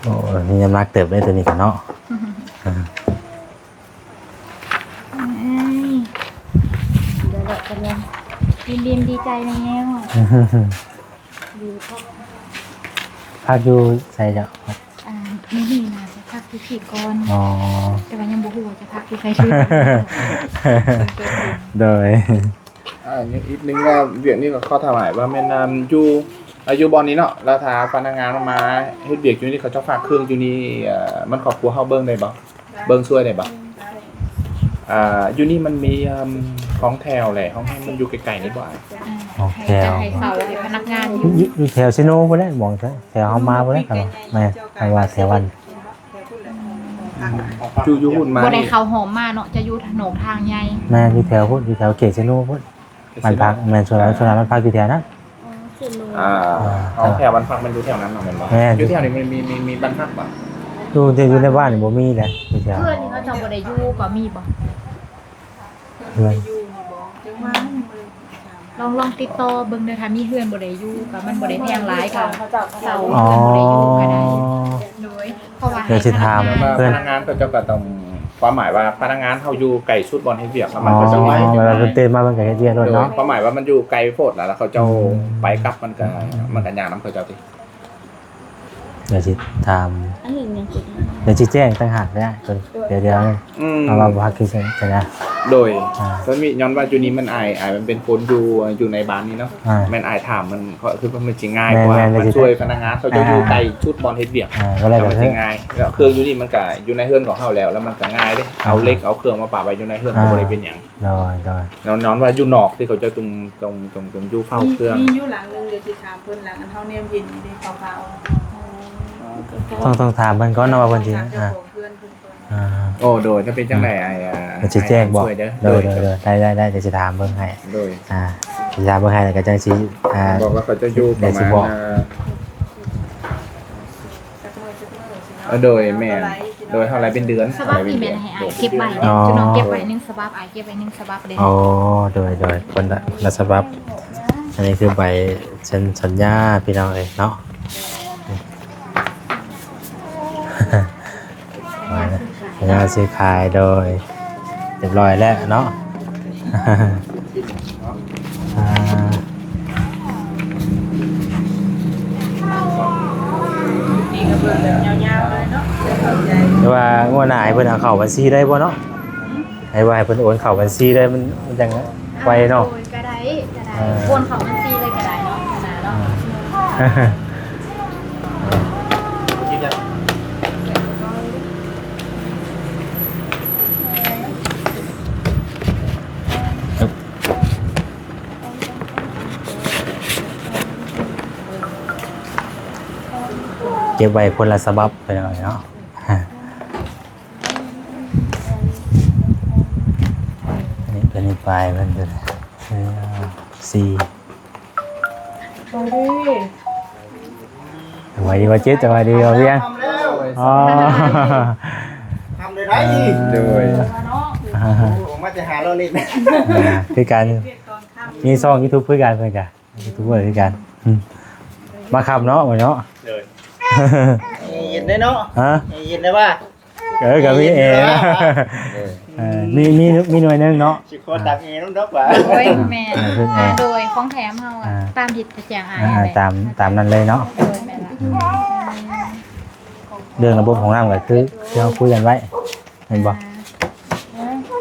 S2: โอ้นี่น้ำหนักเติบได้ตัวนี้กันเนาะ
S1: เดี๋ยวเราจะเรียนดินดีใจแล้วดูท็อป
S2: พักอยู่ใส่จ้ะ
S1: ไม่มีนะจะพักที่ขี่ก่อน
S2: อ๋อ
S1: แต่ว่ายังบ่ฮู้ว่าจะพักที่ใครชื่อ
S2: โดย
S3: อีกนึงว่าเวียกนี่ก็ข้อถามหมายว่าแม่นอยู่อายุบอลนี้เนาะแล้วถ้าพนักงานมาเฮ็ดเวียกอยู่นี่เขาจะฝากเครื่องอยู่นี่มันครอบครัวเฮาเบิ่งได้บ่เบิ่งช่วยได้บ่อยู่นี่มันมีของแถวแหละของให้มันอยู่ไกลๆนี่บ่
S1: ให้จะให้เสาให้พนักงานอยู่
S2: อยู่แถวซิโนบ่ได้มองซะแถวเฮามาบ่ได้ครับแม่ไปว่าแถววัน
S3: อยู่หุ่นมา
S1: บ่ได้เข้าหอมมาเนาะจะอยู่ถนนทางใหญ่
S2: แม่อยู่แถวพุ่นอยู่แถวเขตซิโนพุ่นมันพักแม่นส่วนมันพักอยู่แถวนั้น
S3: ของแถวบ้านพักมันอยู่แถวนั้นเนาะแม่นบ่
S2: แม่น
S3: อยู่แถวนี้มันมีบ้านพักบ่
S2: อยู่ในบ้านนี่บ่มีแหละอยู่แถว
S1: เพื่อนนี่เขาจะบ่ได้อยู่ก็มีบ่
S2: เพื่อน
S4: อยู่นี่บ่จังว่า
S1: ลองติดต่อเบิ่งเด้อถ้ามีเพื่อนบ่ได้อยู่ก็มันบ่ได้แพงหลายก็เสา
S2: อ๋อ
S1: เพื่อนบ่ได้อยู่ก็ได้โดยเพราะว่า
S2: เดี๋ยวสิถาม
S3: ว่า
S2: เพื่
S3: พ
S2: อน
S3: นักงานเขาเจ้าก็ต้องความหมายว่าพนักงานเขาอยู่ไกลชุดบอลเฮ็ดเวียกแล้ว
S2: อ๋
S3: มัน
S2: อ
S3: ก็จะไว้
S2: เวลาเพิ่นเต้นมาเพิ่นก็เฮ็ดเวียกรถ
S3: โดย
S2: เนาะ
S3: ความหมายว่ามันอยู่ไกลโพดแล้วเขาเจ้าไปกลับมันก็ยากนำเขาเจ้าติ
S2: เดี๋ยวสิถาม
S1: อันนี้ยังสิ
S2: เดี๋ยวสิแจ้งต่างหากได้จนเดี๋ยวเอามาพักคือจะนะ
S3: โดย
S2: อ่า
S3: มันมีย้อนว่าอยู่นี้มันอายมันเป็นคนอยู่ในบ้านนี้เนาะ
S2: อ่า
S3: แม่นอายถามมันก็คือมันสิง่ายกว่า
S2: แม่น
S3: มันช่วยพนักงานเขาจะอยู่ไกลชุดบอลเฮ็ดเวียก
S2: ก็เลย
S3: แต่
S2: แบบ
S3: มันสิง่ายแล้วเครื่องอยู่นี่มันก็อยู่ในเฮือนของเฮาแล้วมันก็ง่ายเด้เอาเหล็กเอาเครื่องมาปะไว้อยู่ในเฮือนก็บ่ได้เป็นหยัง
S2: โดย
S3: นอนว่าอยู่นอกที่เขาจะตรงอยู่เฝ้าเครื่อง
S4: มีอยู่หลังนึงเดี๋ยวสิถามเพิ่นหลังอันเฮาแนมเย็นนี่ได้ขาว
S2: ต้องถามเพิ่นก่อนเนาะว่าเพิ่นสิ
S4: ถามเจ้าของเพื่อนเพิ่นก่อน
S3: โอ้โดยถ้าเป็นจังได๋
S2: เดี๋ยวสิแจ้งบอก
S3: ช่วยเด้อ
S2: โดยได้เดี๋ยวสิถามเบิ่งให้
S3: โดย
S2: สิถามเบิ่งให้แล้วก็จังสิ
S3: บอกว่าเขาจะอยู่ประมาณโดยแม่โดยเท่าไรเป็นเดือน
S1: สบับนี่แม่นให้อายเก็บไว้เด้จุน้องเก็บไว้1สบับอายเก็บไว้1สบับเด้
S2: อ๋อโดยคนละฉบับอันนี้คือใบเซ็นสัญญาพี่น้องเอ้ยเนาะสัญญาซื้อขายโดยเรียบร้อยแล้วเนาะ
S4: นี่ก็เบิ่งแบบยาวๆเลยเนาะเข้าใจ
S2: แต่ว่างวดหน้าให้เพิ่นเอาเข้าบัญชีได้บ่เนาะให้ว่าให้เพิ่นโอนเข้าบัญชีได้มันจังไวเนาะ
S1: โอนก็ได้โอนเข้าบัญชีเลยก็ได้เนาะขนาดเนาะ
S2: เก็บไว้คนละฉบับไปหน่อยเนาะอันนี้เป็นปลายมันเป็นสี่
S4: โอ้ย
S2: สวัสดีว่าเจ๊สวัสดีว่าเวียง
S5: ทำแล้ว
S2: อ๋อ
S5: ทำเลยได้ดิ
S3: โดย
S5: ผมมาจะหาเราเล่น
S2: คือการ
S4: เรียกตอนค่ำ
S2: มีช่อง YouTube เพื่อกันยูทูบเบอร์คือกันมาขับเนาะมาเนาะ
S3: เลย
S5: เย็นได้เนาะ
S2: ฮะ
S5: เย็นได้ว่า
S2: กับพี่เอนะมีหน่วยนึงเนาะ
S5: สิโคตักเองน้องดอกว่า
S1: โอ้ยแม่โดยของแถมเฮาตามผิดแจงอาย
S2: ตามนั้นเลยเนาะ
S1: โดยแม่ละ
S2: เรื่องระบบของน้ำก็คือที่เราคุยกันไว้เห็นบ่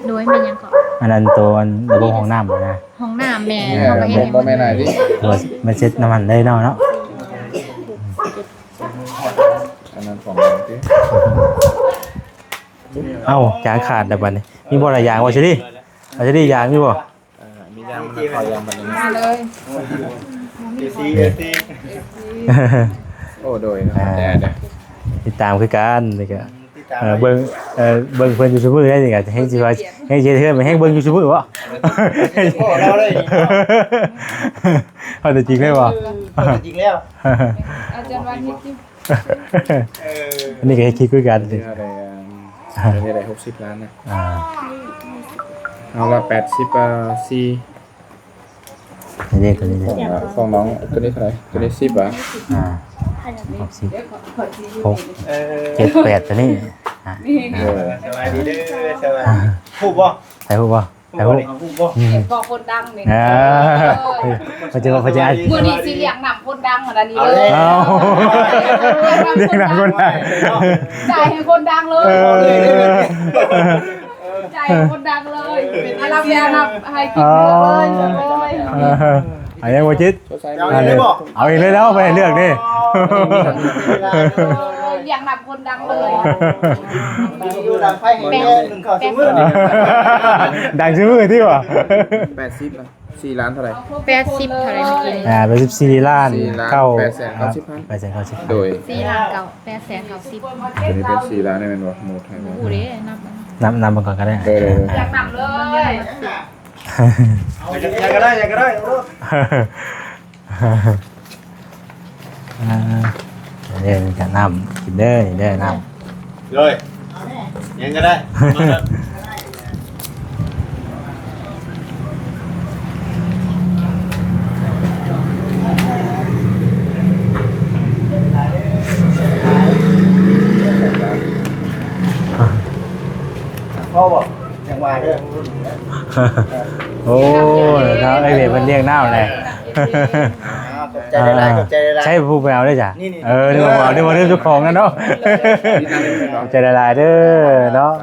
S1: โดยแม่ยังก็
S2: อันนั้นตัวระบบของน้ำนะ
S1: ห้องน้ำแม่
S3: เอ
S1: เฮาก็เฮ็ด
S3: บ่แม่นายดิ
S2: ตัวมันเช็ดน้ำมันได้เนาะ
S3: อันนั้นของที่
S2: เอ้ายางขาดแต่บัดนี้มีบ่ละยางว่าสิดิเอาสิดิยางมีบ่
S3: มียางมันคอยยางมัน
S1: มาเลย
S5: เอซี
S3: โอ้โดยนะครับแต่
S2: ติดตามคือกันนี่ก็เบิ่งเบิ่งเพิ่นอยู่ซุมื้อได้นี่ก็ให้สิว่าให้สิเทื่อไปให้เบิ่งอยู่ซุมื้อบ่
S5: โอ้เราเลย
S2: เอาแต่จริงเลยบ่
S5: จริงแล้ว
S1: อาจารย์วันนี้ที่
S2: อันนี้ก็ให้คิดคือกันสิ
S3: อะไรอะไร60 ล้านนะ
S2: อ่า
S3: เอาละ80สี่
S2: นี่ตัวนี้
S3: ของน้องตัวนี้เท่าไหร่ตัวนี้10อ่ะ
S2: อ่า60 6 7 8ตัวนี้อ่า
S5: สบายดีเด้อสบายฮู้บ่
S2: ใส่ฮู้บ่ใส่ฮู้
S5: ฮู้บ่
S1: บอกคนดังนี่
S2: อ่าเขาจะ
S1: มื่อนี้สิเลี้ยงนำคนดังเหมือนอันนี้เลย
S2: เอาเด็กหนักคนไหน
S1: จ่ายให้คนดังเลยจ่ายให้คนดังเลยเป็นอาราเบียนับให้กินเลย
S2: เอายังบ่จิต
S5: เอาเลยบ่
S2: เอาอีกเลยแล้วไปเลือกดิ
S1: เลี้ยงนำคนดังเลย
S5: อยู่ดังไฟแห่งหนึ่งข้าวซุมื้อ
S2: ดังชื่อมือที่วะ
S3: 80นะ4 ล้านเท่าไหร่
S6: 80เท่าไรเมื่อกี้
S2: ไป14 ล้าน
S3: 4
S2: เข้า
S3: 890,000
S2: 890,000
S3: โดย
S6: 4ล้านเก่า890
S3: ตัวนี้เป็น4 ล้านนี่เป็นว่าหมดให้ไหม
S6: ผู้เด้นับ
S2: นำมาก่อนก็ได้
S3: โดย
S1: เลี้ยงนำเลย
S5: อยากก็ได้อยากก็ได้
S2: เด้อจะนำกินเด้อเด้อน
S5: เลยยังก็ได้ พ่อบอกยังมาเด้อ
S2: ำโอ้เราไอเด็กมันเรียกน้ำเลย
S5: ใจได้ไรใจได้ไร
S2: ใช่ผู้ไปเอาได้จ้ะ
S5: นี่
S2: นี่มาเอานี่มาเรื่องเจ้าของนั่นเนาะใจละลายเด้อเนาะ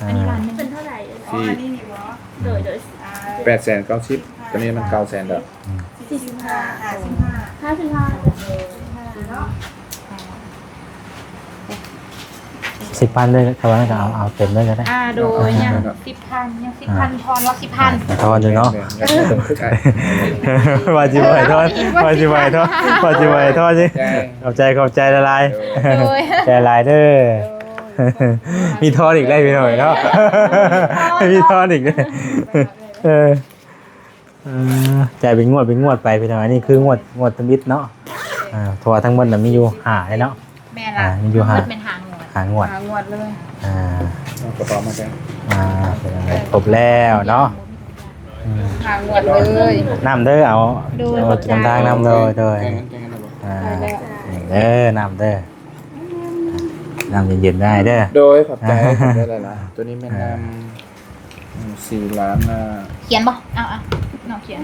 S6: อันนี้ล้านนึงเป็นเท่าไหร่
S3: ที่
S6: โดย
S3: 890ตัวนี้มัน900,000แล้ว
S2: 10,000เลยครับว่าก็เอาเต็มเลยก็ได้
S6: โดยยัง10,000ยัง10,000ทอนว่า10,000
S2: ทอนเลยเนาะว่าจิบไหวทอนว่าจิบไหวทอนว่าจิบไหวทอนสิขอบใจละลายใจละลายเด้อมีทอนอีกได้พี่หน่อยเนาะมีทอนอีกเลยใจเป็นงวดไปพี่หน่อยนี่คืองวดตมิดเนาะทัวร์ทั้งหมดมีอยู่5เลยเนาะ
S6: แม่ล่ะ
S2: มีอยู่5
S6: เป็นหางหมด
S2: 5งวด
S1: งวดเลย
S3: กระเป๋ามาแจ้ง
S2: เป็นอะไรครบแล้วเนาะ
S1: หางวดเลย
S2: น้ำเด้อเอากินน้ำทางน้ำเลยเด้อ
S3: แจ้งกันได้บ่
S2: เด้อน้ำเด้อน้ำเย็นๆได้เด้อ
S3: โดยขอบใจได้เลยนะตัวนี้แม่น4 ล้านนะ
S6: เขียนบ่เอาน้องเขียน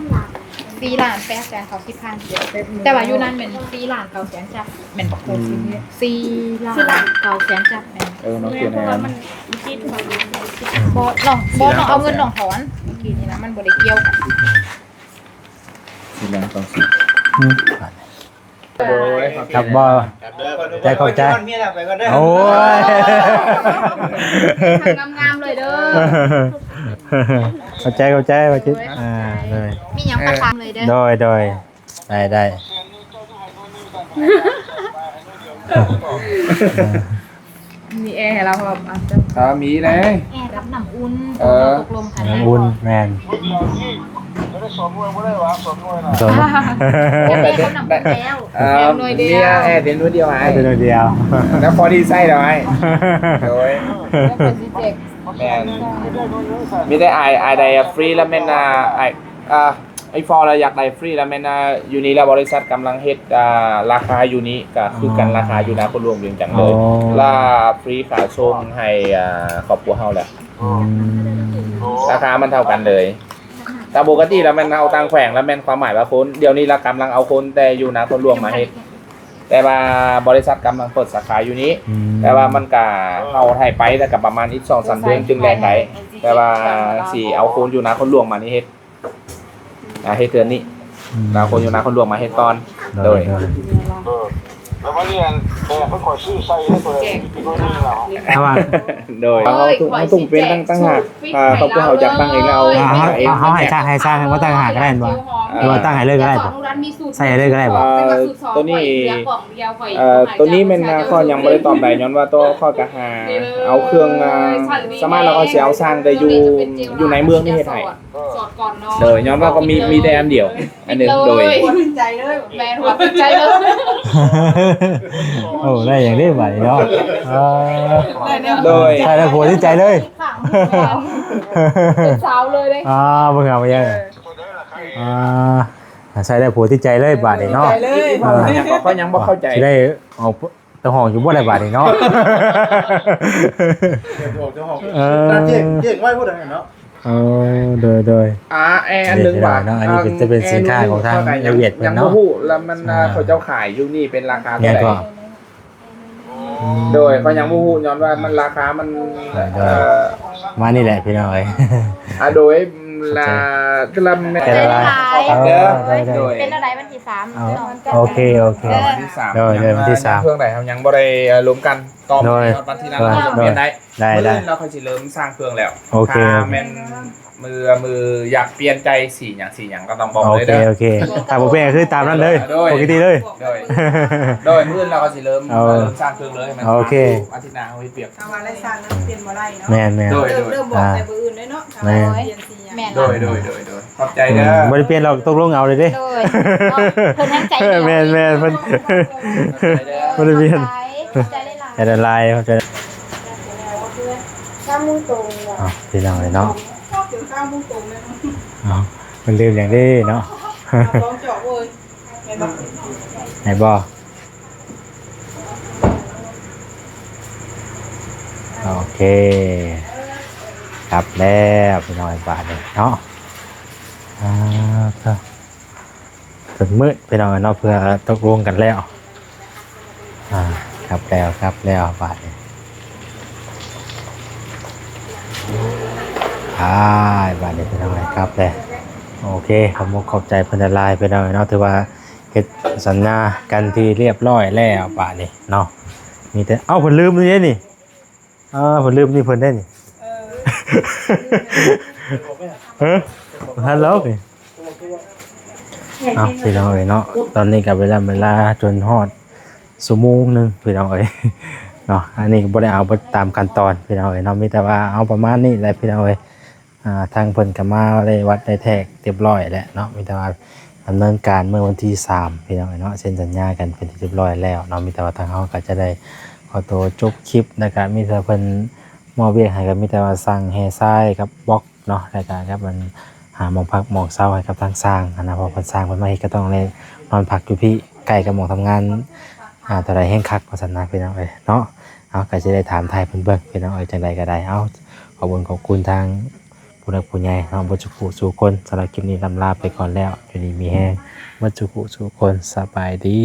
S6: 4ล้าน890,000แต่ว่าอยู่นั่นเป็น4ล้าน900,000จับแม่นบ่ครบ4ล้าน900,000จับแม่น
S3: น้องเขียนให้
S6: บ่น้องเอาเงินน้องถอนเมื่อกี้นี่นะมันบ่ได้เกี่ยวกัน
S3: 4 ล้าน900,000โดยขอบใจ
S2: ครับบ่ใจขอบใจ
S5: เมียไปก่อนเด้อ
S2: โอ้ย
S1: งามๆเลยเด้อ
S2: ขอบใจว่าคิดเลย
S6: มีหยังประทามเลยเด้อ
S2: โดยได้
S1: มีแอร์ให้เราแบบอาจจะ
S3: มีเลย
S6: แอร์รับน้ำอุ่น ตกลงกัน
S2: น้ำบุญแมนสม
S6: แอร์รับน้ำอุ่นแล้ว
S3: มีแอร์เดี๋ยวนู้นเดียวไอ้
S2: เป็นตัวเดียว
S3: แล้วพอดีไส้เดี๋ยวไอ้โดย
S1: แล้วเป็นสิเจ็ก
S3: แมนมีได้ไอได้ฟรีแล้วแม่นไอฟอร์เราอยากได้ฟรีแล้วแม่นอยู่นี่แล้วบริษัทกำลังเฮ็ดราคาอยู่นี้ก็คือกันราคาอยู่นะคนรวมเรียงกันเลยล่าฟรีขาส่งให้ครอบครัวเฮาแหละราคามันเท่ากันเลยแต่ปกติแล้วแม่นเอาตังแขวงแล้วแม่นความหมายว่าคนเดี๋ยวนี้เรากำลังเอาคนแต่อยู่นะคนรวมมาเฮ็ดแต่ว่าบริษัทกำลังเปิดสาขาอยู่นี้ แต่ว่ามันก็เอาไทยไปแต่กับประมาณอีก2-3 เดือนจึงแรงไหนแต่ว่าสิเอาคนอยู่นะคนรวมมานี่เฮ็ดเฮ็ดเดือนนี้เราคนอยู่นะคนรวมมาเฮ็ดก่อนโดย
S7: แล้วมาเรียนแต่เพิ่นขอชื่อใส่ให้ตัวเองเป็นคนนี้แล้ว
S2: ถ้าว่า
S3: โดยเขาตุ้มเป็นตั้งหากเขาเพื่อเขาอยากตั้งเองเรา
S2: เขาให้สร้างว่าตั้งหาก็ได้บ่หรือว่าตั้งให้เลยก็ได้บ่ใส่เลยก็ได้บ่
S3: ตัวนี้ตัวนี้มันข้อยังไม่ได้ตอบใดย้อนว่าตัวข้อกะหาเอาเครื่องสามารถเราก็เสียเอาสร้างได้อยู่ในเมืองนี่เฮ็ดให้
S1: สอดก่อนนอน
S3: โดยย้อนว่าก็มีแต่อันเดียว อันหนึงโดย
S4: หัวติดใจเลย
S1: แม่หัวติดใจเลย
S2: โอ้ได้อย่างนี้บ่เนาะ
S3: โดย
S2: ใช่แล้วผัวที่ใจเลย
S1: เป็นสาวเลยเลย
S2: เบิ่งเอาไปยังใส่ได้ผัวที่ใจเลยบาดนี้เนาะ
S4: ใจเลย
S3: เขายังบ่เข้าใจ
S2: สิได้เอาตะห้องอยู่บ่ได้บาดนี้เนาะ
S5: เจ้าของเจ๊งไว้พูดอะไรเนาะ
S2: โดย
S3: อันหนึงว่า
S2: อันนี้จะเป็นสินค้าของทางเวียด
S3: ยัง
S2: เนาะ
S3: บ่ฮู้แล้วมันเขาเจ้าขายอยู่นี่เป็นราคา
S2: เนี่
S3: เท่าย ไหร่
S2: ก็
S3: โดยเขายังบ่ฮู้ย้อนว่ามันราคามัน
S2: มานี่แหละพี่น้อย
S3: โดยละกลำ
S2: แต่ละลาย
S3: โดย
S6: เป็นอะไรวันที่3
S2: โอเค
S3: วันที่3
S2: โดยวันที่3
S3: เครื่องใดเฮายังบ่ได้รวมกันต่อไปวันที่นั้นเราเปลี่ยนได้
S2: ได้
S3: เราค่อยสิเริ่มสร้างเครื่องแล้ว
S2: โอเค
S3: ถ้าแม่นมืออยากเปลี่ยนใจสีหยังก็ต้องบอกเลยเด้อ
S2: โอเคถ้าบ่เป็นก็คือตามนั้นเลยปกติเลย
S3: โดยมื้อเราก็สิเริ่มสร้างเครื่องเลยให้มัน
S2: โอเค
S3: อาทิตย์หน้าเฮาสิเปรียบ
S4: เอาอะไรสร้างนั้นเปลี่ยนบ่ได้เนาะ
S2: แม่น
S3: โดย
S4: เริ่มบอกแต่บ่อื่นเลยเนาะเปลี่ยนสี
S6: แม่น
S3: โดยขอบใจเด้อ
S2: บ่ได้เปลี่ยนหรอกตกลงเอาเลยเด้
S6: โดยเพิ่นทั้งใจ
S2: แม่นเพิ่นบ่ได้เปลี่ยน
S6: ใจได้หลาย
S2: แต่ละลายเขาจะ
S6: ข้ามุ้งตรงเลย
S2: พี่น้องเลยเนาะ
S4: เกี่ยวข้าวมุ่งตรงเลย
S2: มันลืมอย่างนี้เนาะ
S4: ลองเจาะเลยเห็นบ่
S2: ไหนบ่โอเคกลับแล้วพี่น้อยบาทเลยเนาะถึงมืดพี่น้องเนาะเพื่อตกลงกันแล้วกลับแล้วบาทเลยบาทเลยพี่น้องครับเลยโอเคขอบใจเพิ่นละลายพี่น้องเนาะถือว่าเฮ็ดสัญญากันที่เรียบร้อยแล้วบาทนี่เนาะมีแต่เพิ่นลืมนี่นี่เพิ่นลืมนี่เพิ่นได้นี่ฮัลโหลพี่น้องเนาะตอนนี้กับเวลาจนฮอดชั่วโมงนึงพี่น้องเนาะอันนี้ก็บ่ได้เอาไปตามขั้นตอนพี่น้องเนาะมีแต่ว่าเอาประมาณนี้แหละพี่น้องทางเพิ่นก็มาได้วัดได้แทกเรียบร้อยแล้วเนาะมีแต่ว่าดำเนินการเมื่อวันที่3พี่น้องเนาะเซ็นสัญญากันเป็นที่เรียบร้อยแล้วเนาะมีแต่ว่าทางเฮาก็จะได้ขอตัวจบคลิปนะครับมีแต่เพิ่นมอบเวียกให้ก็มีแต่ว่าสั่งแห่ทรายกับบล็อกเนาะรายการครับมันหาหมองพักหมองเช้าให้กับทางสร้างนะเพราะเพิ่นสร้างเพิ่นมาเฮ็ดก็ต้องเลยนอนพักอยู่พี่ใกล้กับหมองทำงานแต่ใดแห่งคักว่าซั่นนะพี่น้องเนาะเอาก็สิได้ถามไทยเพิ่นเบิ่งพี่น้องจังไดก็ได้เอาขอบคุณทางผู้นักผู้ใหญ่เนาะบ่จุกุสู่คนสำหรับคลิปนี้ลำลาไปก่อนแล้วอยู่ดีมีแฮงบ่จุกุสู่คนสบายดี